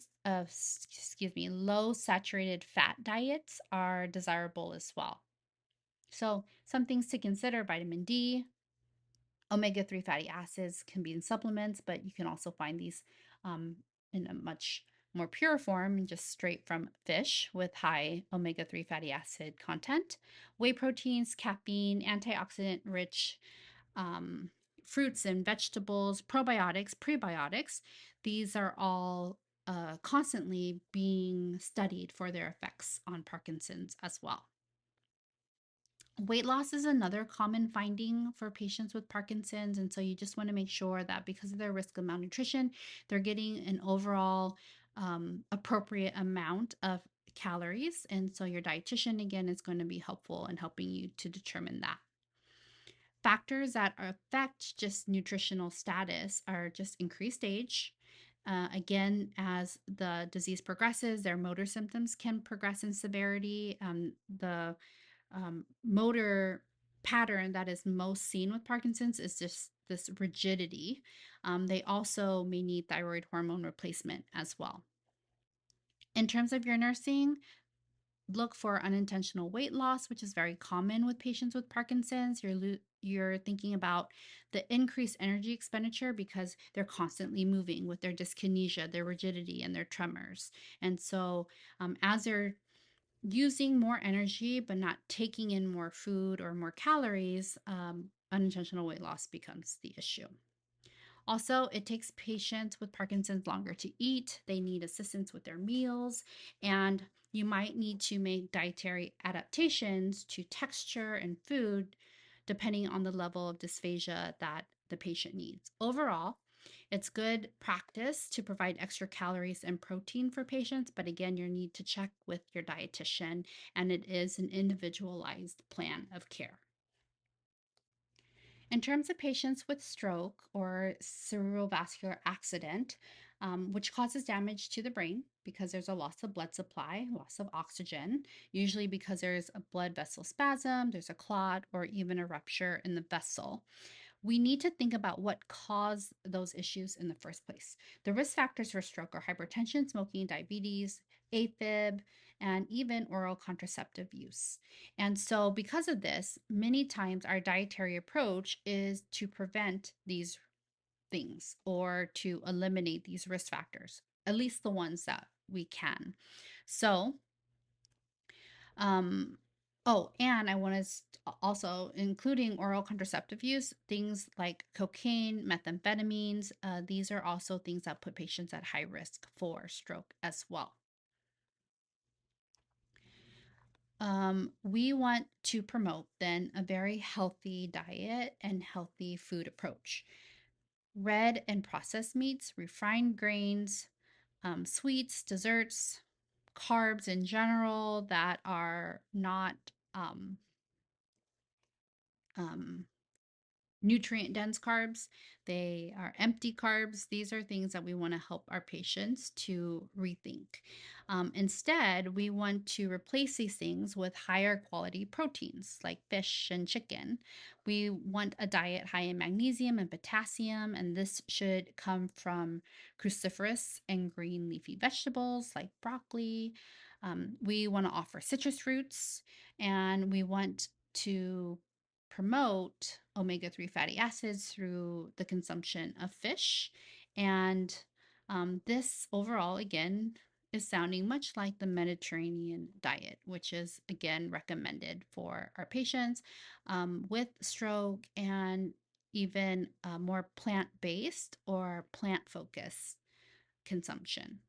diets are desirable as well. So, some things to consider: vitamin D, omega 3 fatty acids can be in supplements, but you can also find these um, in a much more pure form, just straight from fish with high omega 3 fatty acid content. Whey proteins, caffeine, antioxidant rich um, fruits and vegetables, probiotics, prebiotics. These are all constantly being studied for their effects on Parkinson's as well. Weight loss is another common finding for patients with Parkinson's. And so you just want to make sure that because of their risk of malnutrition, they're getting an overall appropriate amount of calories. And so your dietitian, again, is going to be helpful in helping you to determine that. Factors that affect just nutritional status are just increased age. Again, as the disease progresses, their motor symptoms can progress in severity. The motor pattern that is most seen with Parkinson's is just this rigidity. They also may need thyroid hormone replacement as well. In terms of your nursing, look for unintentional weight loss, which is very common with patients with Parkinson's. You're thinking about the increased energy expenditure because they're constantly moving with their dyskinesia, their rigidity, and their tremors. And so, as they're using more energy but not taking in more food or more calories, unintentional weight loss becomes the issue. Also, it takes patients with Parkinson's longer to eat. They need assistance with their meals, and you might need to make dietary adaptations to texture and food depending on the level of dysphagia that the patient needs. Overall, it's good practice to provide extra calories and protein for patients, but again, you need to check with your dietitian, and it is an individualized plan of care. In terms of patients with stroke or cerebrovascular accident, which causes damage to the brain because there's a loss of blood supply, loss of oxygen, usually because there's a blood vessel spasm, there's a clot, or even a rupture in the vessel. We need to think about what caused those issues in the first place. The risk factors for stroke are hypertension, smoking, diabetes, AFib, and even oral contraceptive use. And so, because of this, many times our dietary approach is to prevent these things or to eliminate these risk factors, at least the ones that we can. So, um, oh, and I want to also, including oral contraceptive use, things like cocaine, methamphetamines, these are also things that put patients at high risk for stroke as well. We want to promote then a very healthy diet and healthy food approach. Red and processed meats, refined grains, sweets, desserts, carbs in general that are not um, nutrient dense carbs. They are empty carbs. These are things that we want to help our patients to rethink. Instead, we want to replace these things with higher quality proteins like fish and chicken. We want a diet high in magnesium and potassium, and this should come from cruciferous and green leafy vegetables like broccoli. We want to offer citrus fruits, and we want to promote omega 3 fatty acids through the consumption of fish. And this overall, again, is sounding much like the Mediterranean diet, which is again recommended for our patients with stroke and even more plant based or plant focused consumption.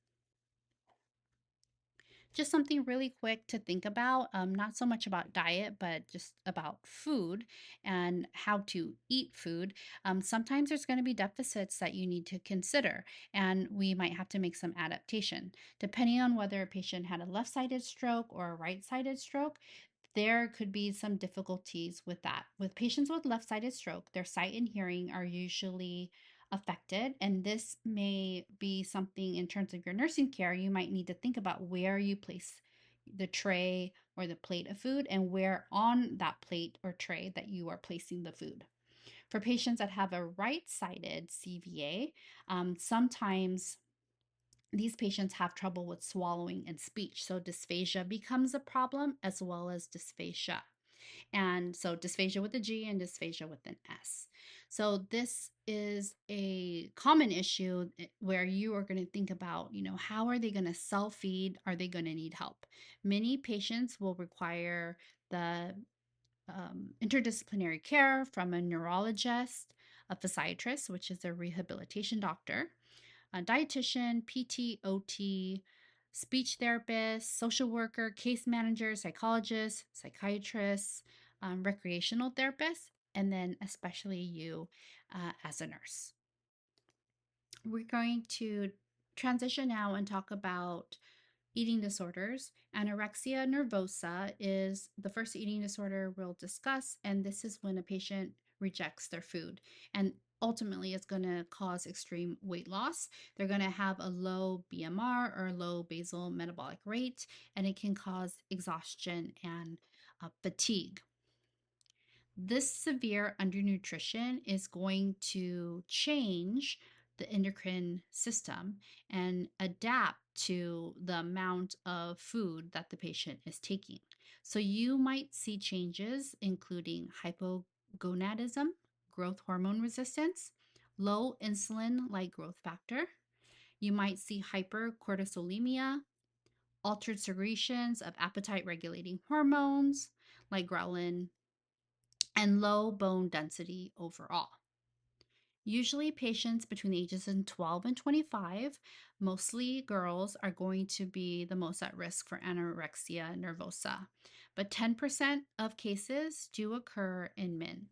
Just something really quick to think about, not so much about diet, but just about food and how to eat food. Sometimes there's going to be deficits that you need to consider, and we might have to make some adaptation. Depending on whether a patient had a left sided stroke or a right sided stroke, there could be some difficulties with that. With patients with left sided stroke, their sight and hearing are usually affected, and this may be something in terms of your nursing care. You might need to think about where you place the tray or the plate of food and where on that plate or tray that you are placing the food. For patients that have a right-sided CVA, sometimes these patients have trouble with swallowing and speech, so dysphagia becomes a problem as well as dysphagia. And so dysphagia with a G and dysphagia with an S. So this is a common issue where you are going to think about, how are they going to self feed? Are they going to need help? Many patients will require the interdisciplinary care from a neurologist, a psychiatrist, which is a rehabilitation doctor, a dietitian, PT, OT, speech therapist, social worker, case manager, psychologist, psychiatrist, recreational therapist, and then especially you as a nurse. We're going to transition now and talk about eating disorders. Anorexia nervosa is the first eating disorder we'll discuss, and this is when a patient rejects their food and ultimately it's going to cause extreme weight loss. They're going to have a low BMR or low basal metabolic rate, and it can cause exhaustion and fatigue. This severe undernutrition is going to change the endocrine system and adapt to the amount of food that the patient is taking. So you might see changes including hypogonadism, growth hormone resistance, low insulin like growth factor. You might see hypercortisolemia, altered secretions of appetite regulating hormones like ghrelin, and low bone density overall. Usually, patients between the ages of 12 and 25, mostly girls, are going to be the most at risk for anorexia nervosa, but 10% of cases do occur in men.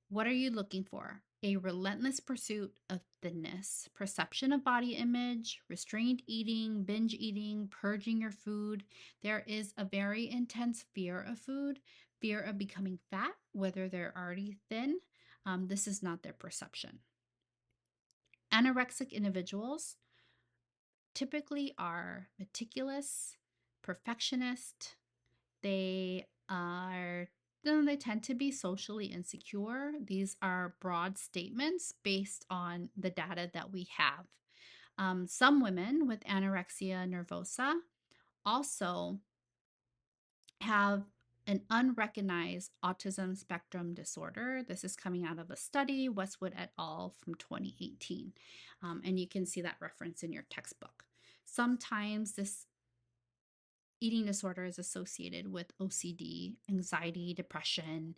What are you looking for? A relentless pursuit of thinness, perception of body image, restrained eating, binge eating, purging your food. There is a very intense fear of food, fear of becoming fat, whether they're already thin. This is not their perception. Anorexic individuals typically are meticulous, perfectionist. They tend to be socially insecure. These are broad statements based on the data that we have. Some women with anorexia nervosa also have an unrecognized autism spectrum disorder. This is coming out of a study, Westwood et al. From 2018. And you can see that reference in your textbook. Sometimes this eating disorder is associated with OCD, anxiety, depression,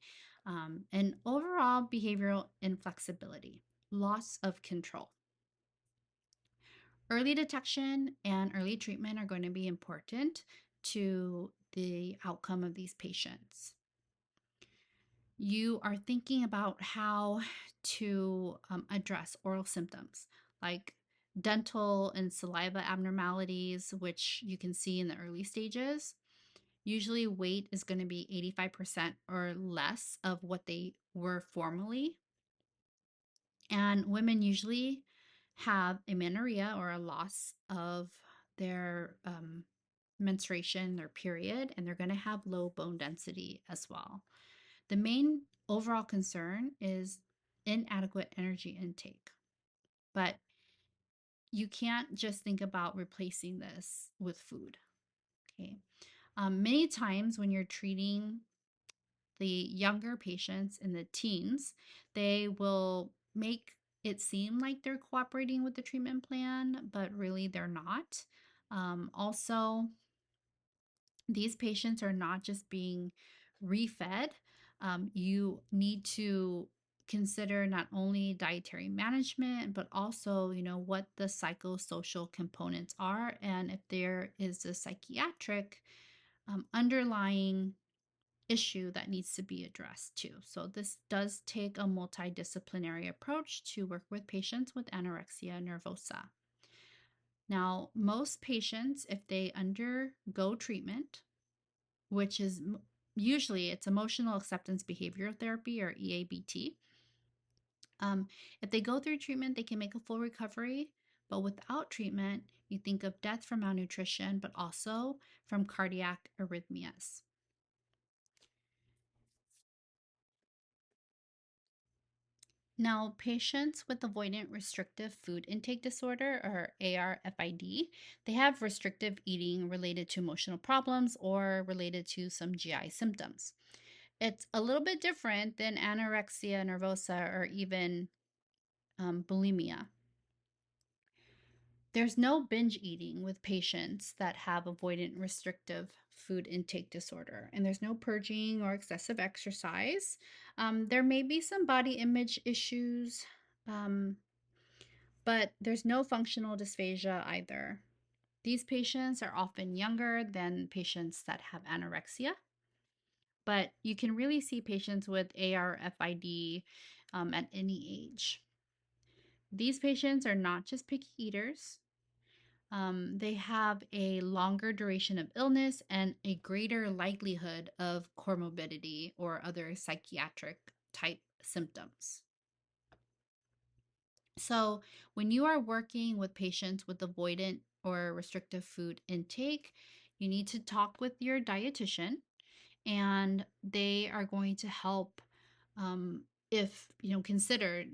and overall behavioral inflexibility, loss of control. Early detection and early treatment are going to be important to the outcome of these patients. You are thinking about how to address oral symptoms like dental and saliva abnormalities, which you can see in the early stages. Usually, weight is going to be 85% or less of what they were formerly. And women usually have amenorrhea or a loss of their menstruation, their period, and they're going to have low bone density as well. The main overall concern is inadequate energy intake, but you can't just think about replacing this with food. Okay. Many times when you're treating the younger patients in the teens, they will make it seem like they're cooperating with the treatment plan, but really they're not. Also, these patients are not just being refed. You need to consider not only dietary management, but also, what the psychosocial components are, and if there is a psychiatric underlying issue that needs to be addressed too. So this does take a multidisciplinary approach to work with patients with anorexia nervosa. Now, most patients, if they undergo treatment, which is usually it's emotional acceptance behavioral therapy or EABT, if they go through treatment, they can make a full recovery. But without treatment, you think of death from malnutrition, but also from cardiac arrhythmias. Now, patients with avoidant restrictive food intake disorder, or ARFID, they have restrictive eating related to emotional problems or related to some GI symptoms. It's a little bit different than anorexia nervosa or even bulimia. There's no binge eating with patients that have avoidant restrictive food intake disorder, and there's no purging or excessive exercise. There may be some body image issues, um, but there's no functional dysphagia either. These patients are often younger than patients that have anorexia, but you can really see patients with ARFID at any age. These patients are not just picky eaters. They have a longer duration of illness and a greater likelihood of comorbidity or other psychiatric type symptoms. So, when you are working with patients with avoidant or restrictive food intake, you need to talk with your dietitian, and they are going to help. If consider,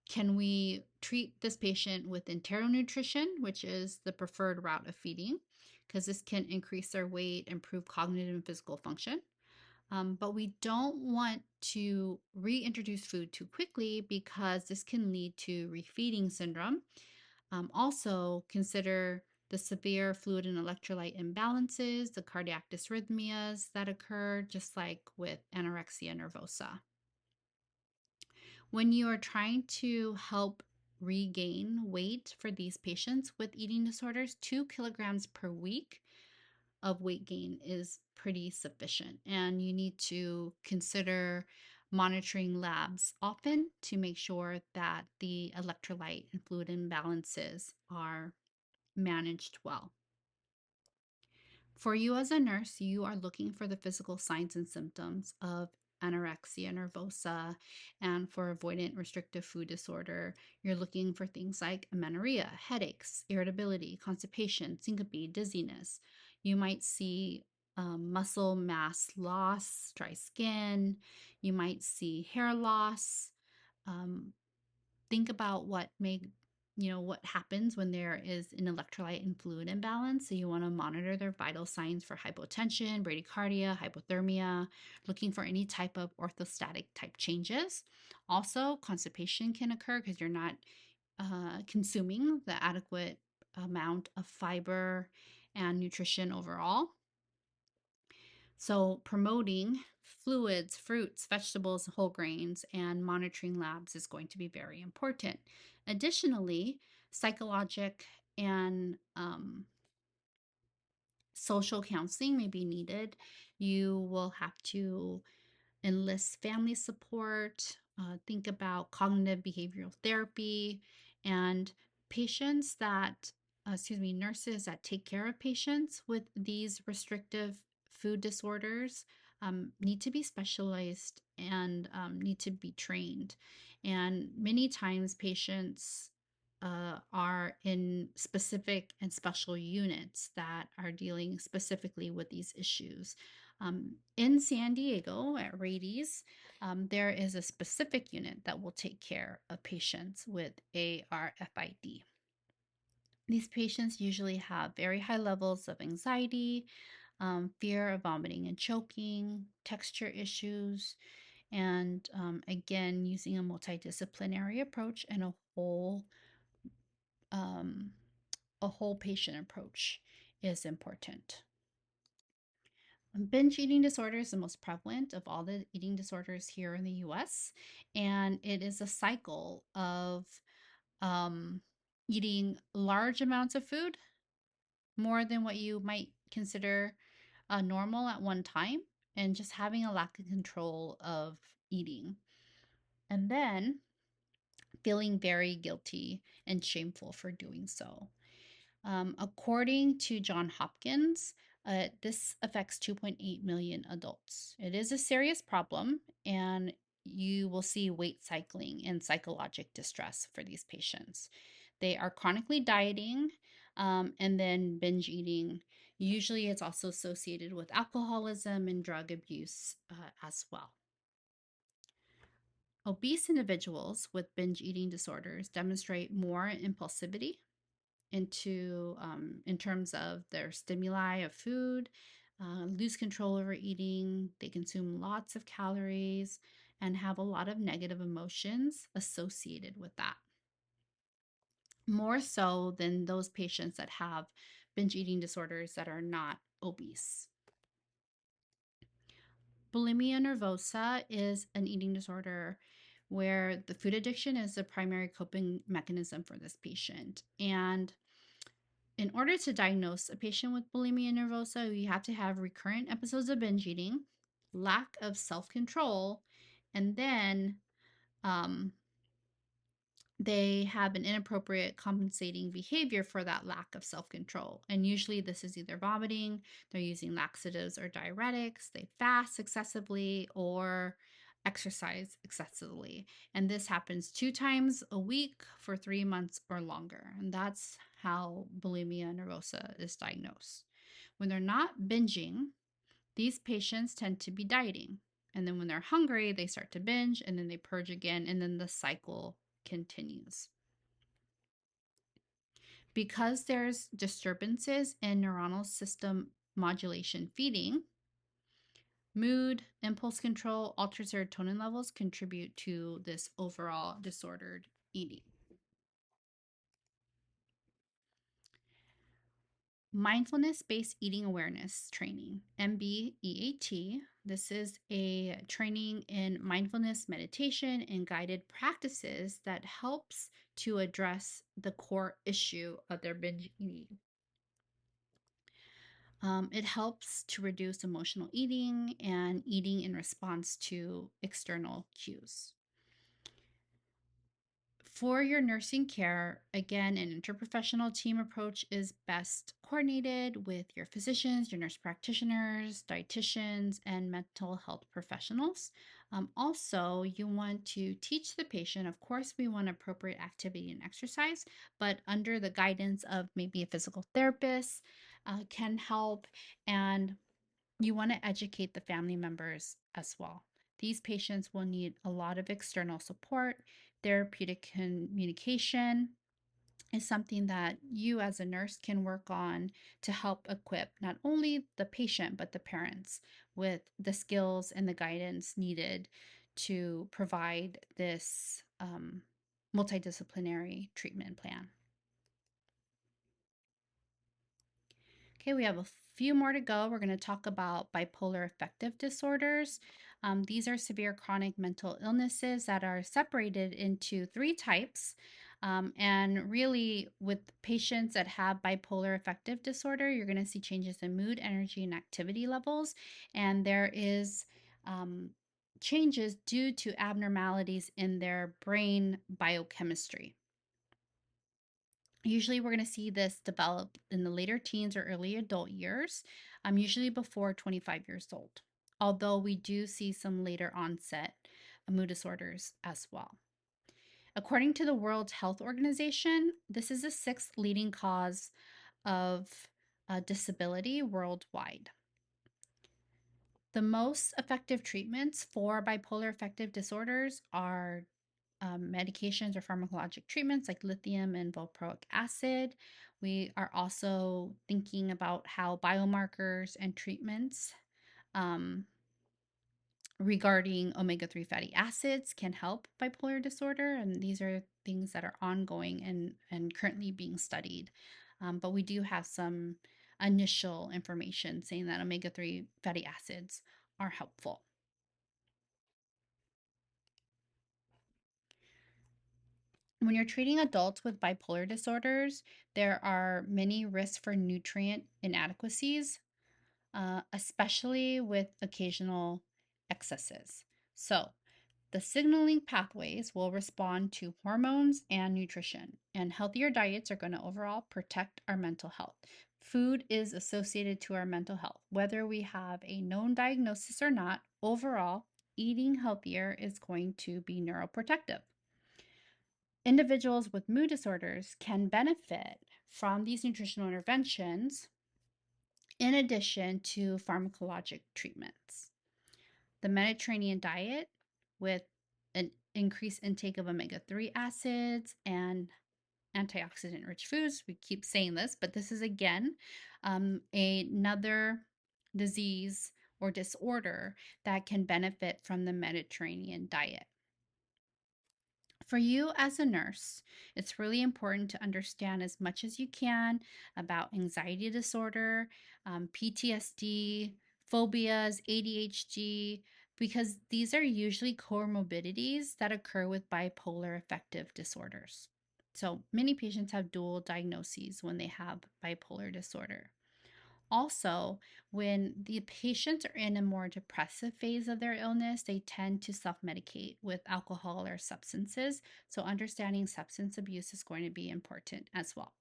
can we treat this patient with enteronutrition, which is the preferred route of feeding, because this can increase their weight, improve cognitive and physical function. But we don't want to reintroduce food too quickly because this can lead to refeeding syndrome. Also, consider the severe fluid and electrolyte imbalances, the cardiac dysrhythmias that occur, just like with anorexia nervosa. When you are trying to help regain weight for these patients with eating disorders, 2 kilograms per week of weight gain is pretty sufficient. And you need to consider monitoring labs often to make sure that the electrolyte and fluid imbalances are managed well. For you as a nurse, you are looking for the physical signs and symptoms of anorexia nervosa, and for avoidant restrictive food disorder, you're looking for things like amenorrhea, headaches, irritability, constipation, syncope, dizziness. You might see muscle mass loss, dry skin. You might see hair loss. Um, think about what happens when there is an electrolyte and fluid imbalance. So you want to monitor their vital signs for hypotension, bradycardia, hypothermia, looking for any type of orthostatic type changes. Also, constipation can occur because you're not consuming the adequate amount of fiber and nutrition overall. So, promoting fluids, fruits, vegetables, whole grains, and monitoring labs is going to be very important. Additionally, psychologic and social counseling may be needed. You will have to enlist family support, think about cognitive behavioral therapy, and patients that, nurses that take care of patients with these restrictive food disorders need to be specialized and need to be trained. And many times patients are in specific and special units that are dealing specifically with these issues. In San Diego at Rady's, there is a specific unit that will take care of patients with ARFID. These patients usually have very high levels of anxiety, fear of vomiting and choking, texture issues, and again, using a multidisciplinary approach and um, a whole patient approach is important. Binge eating disorder is the most prevalent of all the eating disorders here in the US, and it is a cycle of um, eating large amounts of food, more than what you might consider normal at one time, and just having a lack of control of eating. And then feeling very guilty and shameful for doing so. According to Johns Hopkins, this affects 2.8 million adults. It is a serious problem, and you will see weight cycling and psychologic distress for these patients. They are chronically dieting and then binge eating. Usually, it's also associated with alcoholism and drug abuse as well. Obese individuals with binge eating disorders demonstrate more impulsivity in terms of their stimuli of food, lose control over eating. They consume lots of calories and have a lot of negative emotions associated with that. More so than those patients that have binge eating disorders that are not obese. Bulimia nervosa is an eating disorder where the food addiction is the primary coping mechanism for this patient. And in order to diagnose a patient with bulimia nervosa, you have to have recurrent episodes of binge eating, lack of self control, and then um, they have an inappropriate compensating behavior for that lack of self control. And usually, this is either vomiting, they're using laxatives or diuretics, they fast excessively, or exercise excessively. And this happens 2 times a week for 3 months or longer. And that's how bulimia nervosa is diagnosed. When they're not binging, these patients tend to be dieting. And then when they're hungry, they start to binge and then they purge again, and then the cycle continues. Because there's disturbances in neuronal system modulation feeding, mood, impulse control, altered serotonin levels contribute to this overall disordered eating. Mindfulness-based eating awareness training, MBEAT. This is a training in mindfulness meditation and guided practices that helps to address the core issue of their binge eating. It helps to reduce emotional eating and eating in response to external cues. For your nursing care, again, an interprofessional team approach is best coordinated with your physicians, your nurse practitioners, dietitians, and mental health professionals. Also, you want to teach the patient, of course, we want appropriate activity and exercise, but under the guidance of maybe a physical therapist can help. And you want to educate the family members as well. These patients will need a lot of external support. Therapeutic communication is something that you as a nurse can work on to help equip not only the patient but the parents with the skills and the guidance needed to provide this multidisciplinary treatment plan. Okay, we have a few more to go. We're going to talk about bipolar affective disorders. These are severe chronic mental illnesses that are separated into 3 types. And really, with patients that have bipolar affective disorder, you're going to see changes in mood, energy, and activity levels. And there is changes due to abnormalities in their brain biochemistry. Usually, we're going to see this develop in the later teens or early adult years, usually before 25 years old, although we do see some later onset mood disorders as well. According to the World Health Organization, this is the sixth leading cause of disability worldwide. The most effective treatments for bipolar affective disorders are medications or pharmacologic treatments like lithium and valproic acid. We are also thinking about how biomarkers and treatments um, regarding omega-3 fatty acids can help bipolar disorder. And these are things that are ongoing and currently being studied. But we do have some initial information saying that omega-3 fatty acids are helpful. When you're treating adults with bipolar disorders, there are many risks for nutrient inadequacies, especially with occasional excesses. So, the signaling pathways will respond to hormones and nutrition, and healthier diets are going to overall protect our mental health. Food is associated to our mental health. Whether we have a known diagnosis or not, overall, eating healthier is going to be neuroprotective. Individuals with mood disorders can benefit from these nutritional interventions in addition to pharmacologic treatments. The Mediterranean diet, with an increased intake of omega-3 acids and antioxidant rich foods, we keep saying this, but this is again another disease or disorder that can benefit from the Mediterranean diet. For you as a nurse, it's really important to understand as much as you can about anxiety disorder, PTSD, phobias, ADHD, because these are usually comorbidities that occur with bipolar affective disorders. So many patients have dual diagnoses when they have bipolar disorder. Also, when the patients are in a more depressive phase of their illness, they tend to self medicate with alcohol or substances. So, understanding substance abuse is going to be important as well.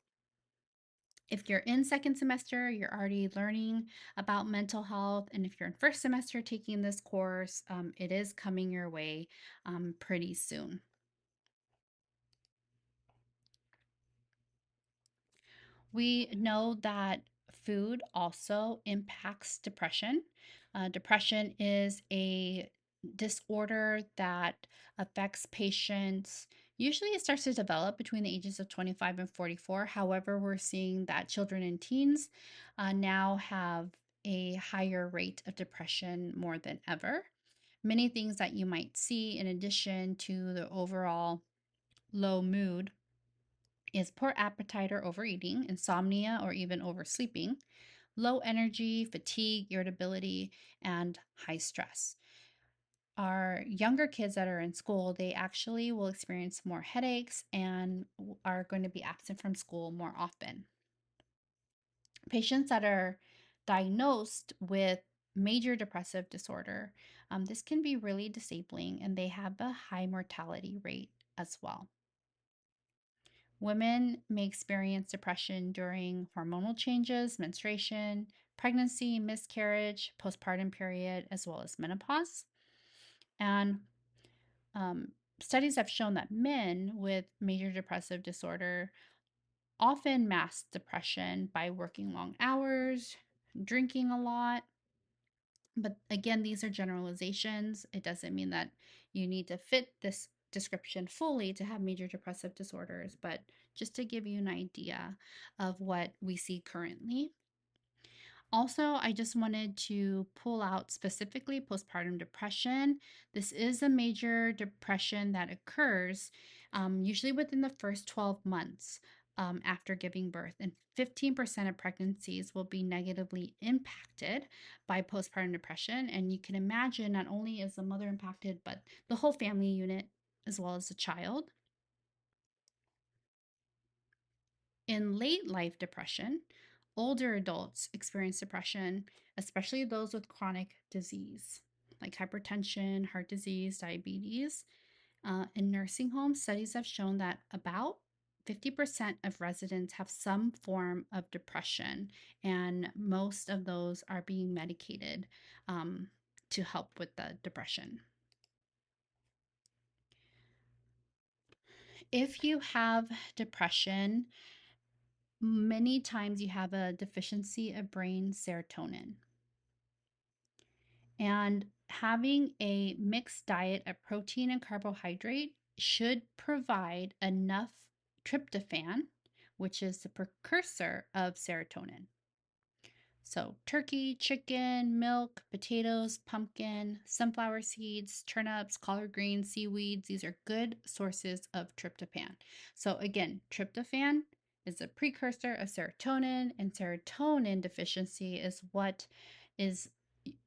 If you're in second semester, you're already learning about mental health. And if you're in first semester taking this course, it is coming your way pretty soon. We know that food also impacts depression. Depression is a disorder that affects patients. Usually, it starts to develop between the ages of 25 and 44. However, we're seeing that children and teens now have a higher rate of depression more than ever. Many things that you might see, in addition to the overall low mood, is poor appetite or overeating, insomnia or even oversleeping, low energy, fatigue, irritability, and high stress. Our younger kids that are in school, they actually will experience more headaches and are going to be absent from school more often. Patients that are diagnosed with major depressive disorder, this can be really disabling and they have a high mortality rate as well. Women may experience depression during hormonal changes, menstruation, pregnancy, miscarriage, postpartum period, as well as menopause. And um, studies have shown that men with major depressive disorder often mask depression by working long hours, drinking a lot. But again, these are generalizations. It doesn't mean that you need to fit this description fully to have major depressive disorders, but just to give you an idea of what we see currently. Also, I just wanted to pull out specifically postpartum depression. This is a major depression that occurs usually within the first 12 months after giving birth, and 15% of pregnancies will be negatively impacted by postpartum depression. And you can imagine not only is the mother impacted, but the whole family unit as well as the child. In late life depression, older adults experience depression, especially those with chronic disease like hypertension, heart disease, diabetes. In nursing homes, studies have shown that about 50% of residents have some form of depression, and most of those are being medicated to help with the depression. If you have depression, many times you have a deficiency of brain serotonin. And having a mixed diet of protein and carbohydrate should provide enough tryptophan, which is the precursor of serotonin. So, turkey, chicken, milk, potatoes, pumpkin, sunflower seeds, turnips, collard greens, seaweeds, these are good sources of tryptophan. So, again, tryptophan is a precursor of serotonin, and serotonin deficiency is what is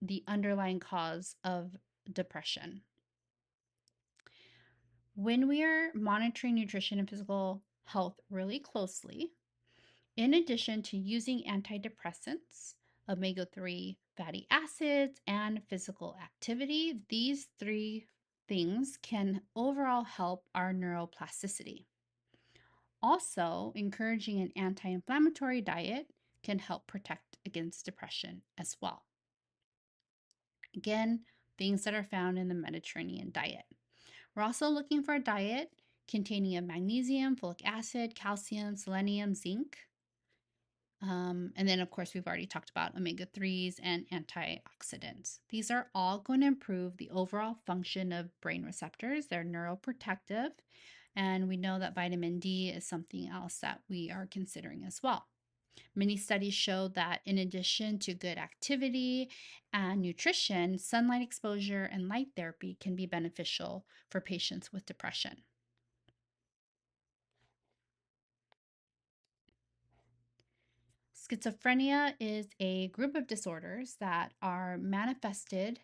the underlying cause of depression. When we are monitoring nutrition and physical health really closely, in addition to using antidepressants, omega 3 fatty acids, and physical activity, these three things can overall help our neuroplasticity. Also, encouraging an anti inflammatory diet can help protect against depression as well. Again, things that are found in the Mediterranean diet. We're also looking for a diet containing of magnesium, folic acid, calcium, selenium, zinc. And then, of course, we've already talked about omega 3s and antioxidants. These are all going to improve the overall function of brain receptors. They're neuroprotective. And we know that vitamin D is something else that we are considering as well. Many studies show that in addition to good activity and nutrition, sunlight exposure and light therapy can be beneficial for patients with depression. Schizophrenia is a group of disorders that are manifested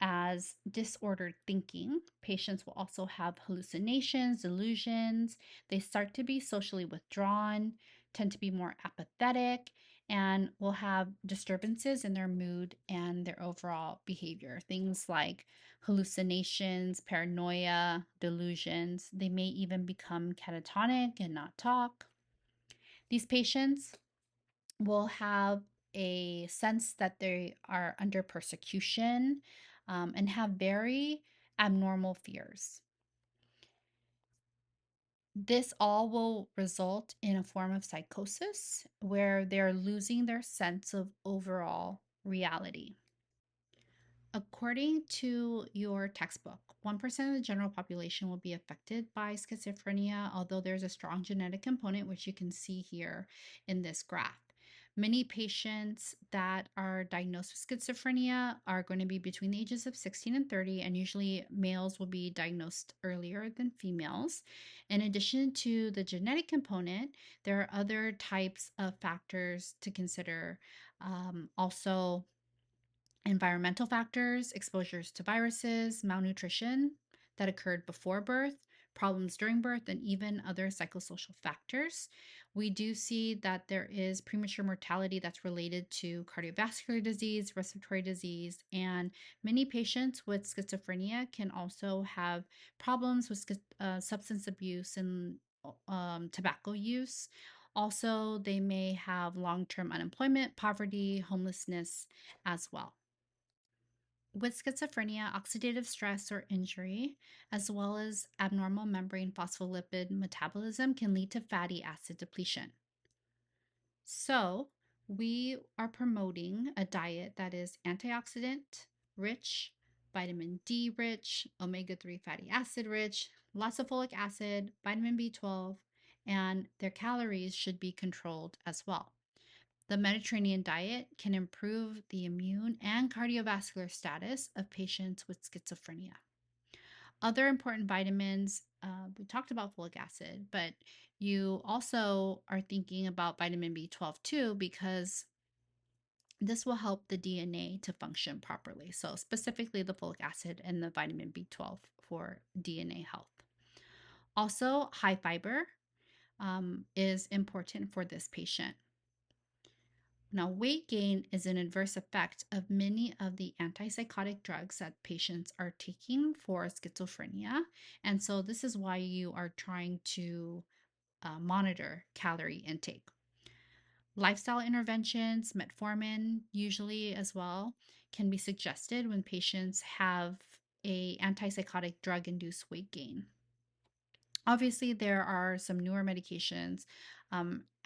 as disordered thinking. Patients will also have hallucinations, delusions. They start to be socially withdrawn, tend to be more apathetic, and will have disturbances in their mood and their overall behavior. Things like hallucinations, paranoia, delusions. They may even become catatonic and not talk. These patients will have a sense that they are under persecution and have very abnormal fears. This all will result in a form of psychosis where they're losing their sense of overall reality. According to your textbook, 1% of the general population will be affected by schizophrenia, although there's a strong genetic component, which you can see here in this graph. Many patients that are diagnosed with schizophrenia are going to be between the ages of 16 and 30, and usually males will be diagnosed earlier than females. In addition to the genetic component, there are other types of factors to consider. Also, environmental factors, exposures to viruses, malnutrition that occurred before birth, problems during birth, and even other psychosocial factors. We do see that there is premature mortality that's related to cardiovascular disease, respiratory disease, and many patients with schizophrenia can also have problems with substance abuse and tobacco use. Also, they may have long term unemployment, poverty, homelessness as well. With schizophrenia, oxidative stress or injury, as well as abnormal membrane phospholipid metabolism, can lead to fatty acid depletion. So, we are promoting a diet that is antioxidant rich, vitamin D rich, omega 3 fatty acid rich, lots of folic acid, vitamin B12, and their calories should be controlled as well. The Mediterranean diet can improve the immune and cardiovascular status of patients with schizophrenia. Other important vitamins, we talked about folic acid, but you also are thinking about vitamin B12 too, because this will help the DNA to function properly. So, specifically the folic acid and the vitamin B12 for DNA health. Also, high fiber is important for this patient. Now, weight gain is an adverse effect of many of the antipsychotic drugs that patients are taking for schizophrenia. And so, this is why you are trying to monitor calorie intake. Lifestyle interventions, metformin usually as well, can be suggested when patients have a antipsychotic drug-induced weight gain. Obviously, there are some newer medications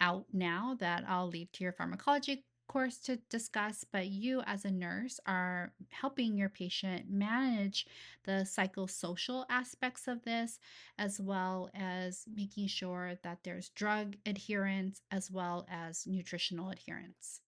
out now that I'll leave to your pharmacology course to discuss, but you as a nurse are helping your patient manage the psychosocial aspects of this, as well as making sure that there's drug adherence as well as nutritional adherence.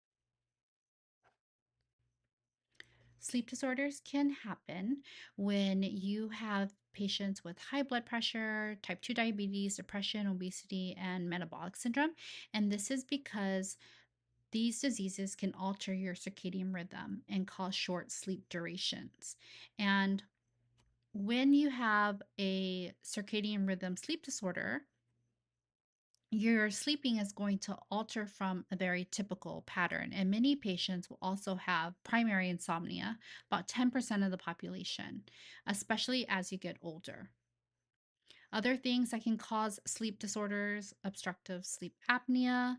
Sleep disorders can happen when you have patients with high blood pressure, type 2 diabetes, depression, obesity, and metabolic syndrome. And this is because these diseases can alter your circadian rhythm and cause short sleep durations. And when you have a circadian rhythm sleep disorder, your sleeping is going to alter from a very typical pattern. And many patients will also have primary insomnia, about 10% of the population, especially as you get older. Other things that can cause sleep disorders: obstructive sleep apnea,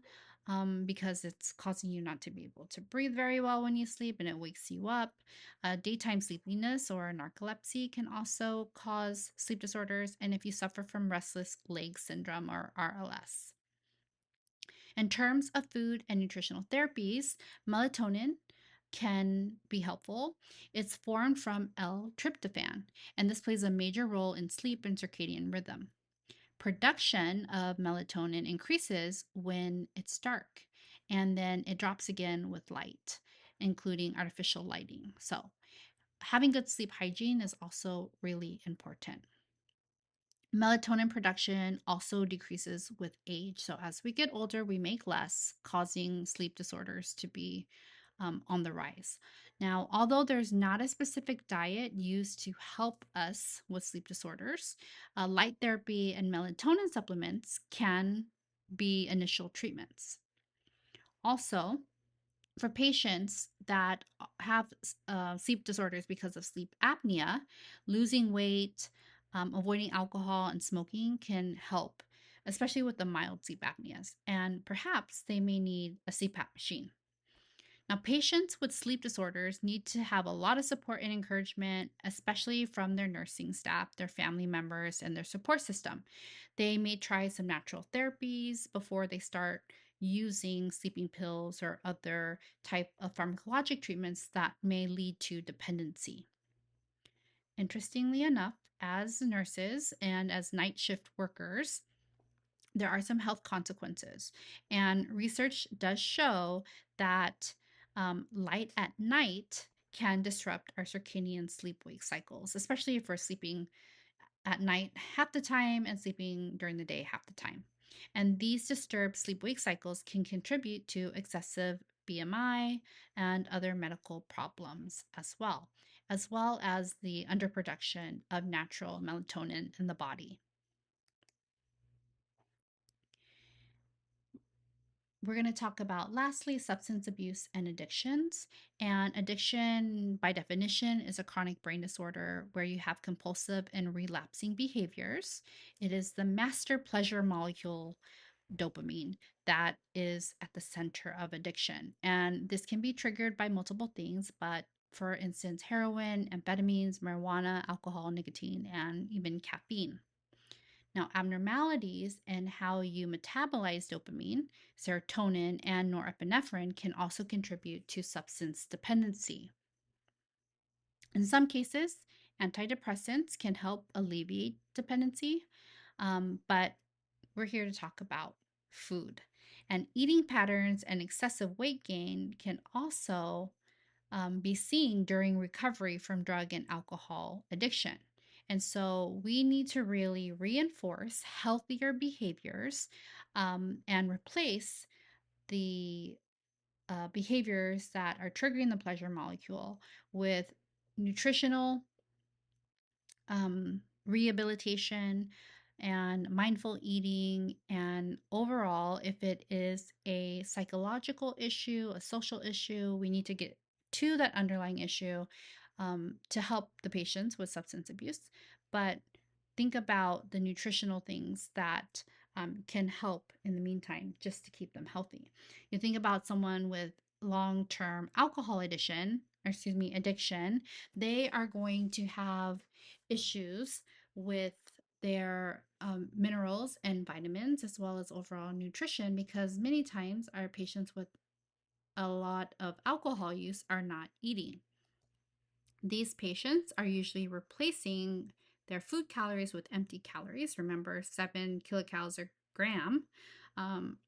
because it's causing you not to be able to breathe very well when you sleep and it wakes you up. Daytime sleepiness or narcolepsy can also cause sleep disorders. And if you suffer from restless leg syndrome or RLS. In terms of food and nutritional therapies, melatonin can be helpful. It's formed from L-tryptophan, and this plays a major role in sleep and circadian rhythm. Production of melatonin increases when it's dark, and then it drops again with light, including artificial lighting. So, having good sleep hygiene is also really important. Melatonin production also decreases with age. So, as we get older, we make less, causing sleep disorders to be on the rise. Now, although there's not a specific diet used to help us with sleep disorders, light therapy and melatonin supplements can be initial treatments. Also, for patients that have sleep disorders because of sleep apnea, losing weight, avoiding alcohol and smoking can help, especially with the mild sleep apneas. And perhaps they may need a CPAP machine. Now, patients with sleep disorders need to have a lot of support and encouragement, especially from their nursing staff, their family members, and their support system. They may try some natural therapies before they start using sleeping pills or other type of pharmacologic treatments that may lead to dependency. Interestingly enough, as nurses and as night shift workers, there are some health consequences. And research does show that light at night can disrupt our circadian sleep wake cycles, especially if we're sleeping at night half the time and sleeping during the day half the time. And these disturbed sleep wake cycles can contribute to excessive BMI and other medical problems as well as the underproduction of natural melatonin in the body. We're going to talk about, lastly, substance abuse and addictions. And addiction, by definition, is a chronic brain disorder where you have compulsive and relapsing behaviors. It is the master pleasure molecule, dopamine, that is at the center of addiction. And this can be triggered by multiple things, but for instance, heroin, amphetamines, marijuana, alcohol, nicotine, and even caffeine. Now, abnormalities in how you metabolize dopamine, serotonin, and norepinephrine can also contribute to substance dependency. In some cases, antidepressants can help alleviate dependency, but we're here to talk about food. And eating patterns and excessive weight gain can also be seen during recovery from drug and alcohol addiction. And so we need to really reinforce healthier behaviors and replace the behaviors that are triggering the pleasure molecule with nutritional rehabilitation and mindful eating. And overall, if it is a psychological issue, a social issue, we need to get to that underlying issue to help the patients with substance abuse. But think about the nutritional things that can help in the meantime just to keep them healthy. You think about someone with long-term alcohol addiction, they are going to have issues with their minerals and vitamins as well as overall nutrition because many times our patients with a lot of alcohol use are not eating. These patients are usually replacing their food calories with empty calories. Remember, 7 kilocalories per gram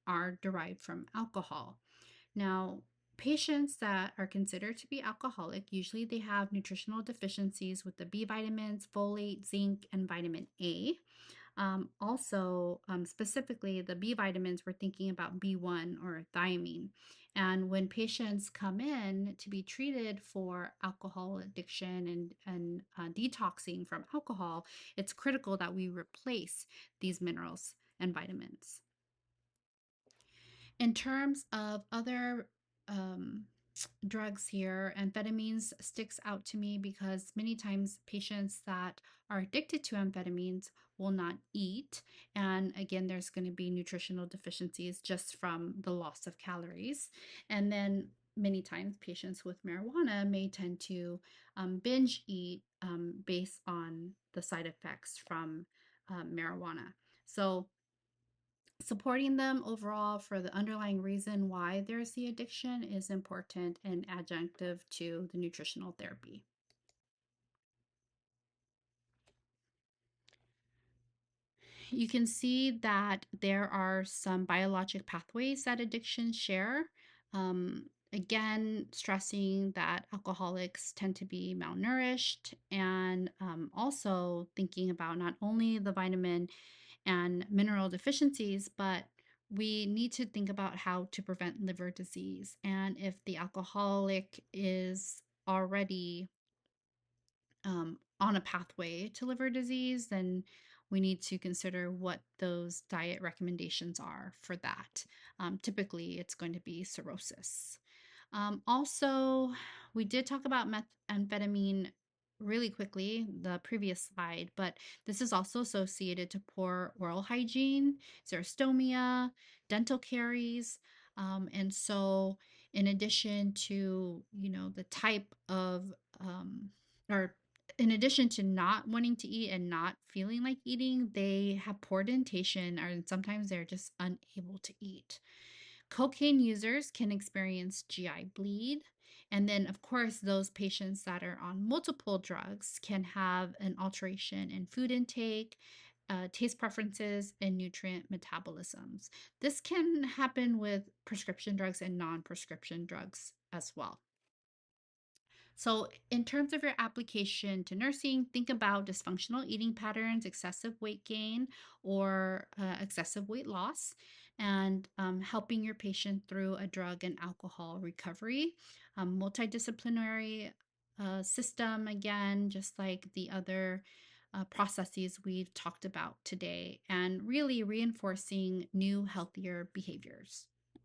are derived from alcohol. Now, patients that are considered to be alcoholic, usually they have nutritional deficiencies with the B vitamins, folate, zinc, and vitamin A. Specifically, the B vitamins, we're thinking about B1 or thiamine. And when patients come in to be treated for alcohol addiction and detoxing from alcohol, it's critical that we replace these minerals and vitamins. In terms of other um, drugs here, amphetamines sticks out to me because many times patients that are addicted to amphetamines will not eat. And again, there's going to be nutritional deficiencies just from the loss of calories. And then many times patients with marijuana may tend to binge eat based on the side effects from marijuana. So supporting them overall for the underlying reason why there's the addiction is important and adjunctive to the nutritional therapy. You can see that there are some biologic pathways that addictions share. Again, stressing that alcoholics tend to be malnourished, and also thinking about not only the vitamin and mineral deficiencies, but we need to think about how to prevent liver disease. And if the alcoholic is already on a pathway to liver disease, then we need to consider what those diet recommendations are for that. Typically, it's going to be cirrhosis. Also, we did talk about methamphetamine really quickly, the previous slide, but this is also associated to poor oral hygiene, xerostomia, dental caries. And so, in addition to, the type of, or in addition to not wanting to eat and not feeling like eating, they have poor dentition, or sometimes they're just unable to eat. Cocaine users can experience GI bleed. And then, of course, those patients that are on multiple drugs can have an alteration in food intake, taste preferences, and nutrient metabolisms. This can happen with prescription drugs and non prescription drugs as well. So, in terms of your application to nursing, think about dysfunctional eating patterns, excessive weight gain, or excessive weight loss, and helping your patient through a drug and alcohol recovery. Multidisciplinary system, again, just like the other processes we've talked about today, and really reinforcing new, healthier behaviors.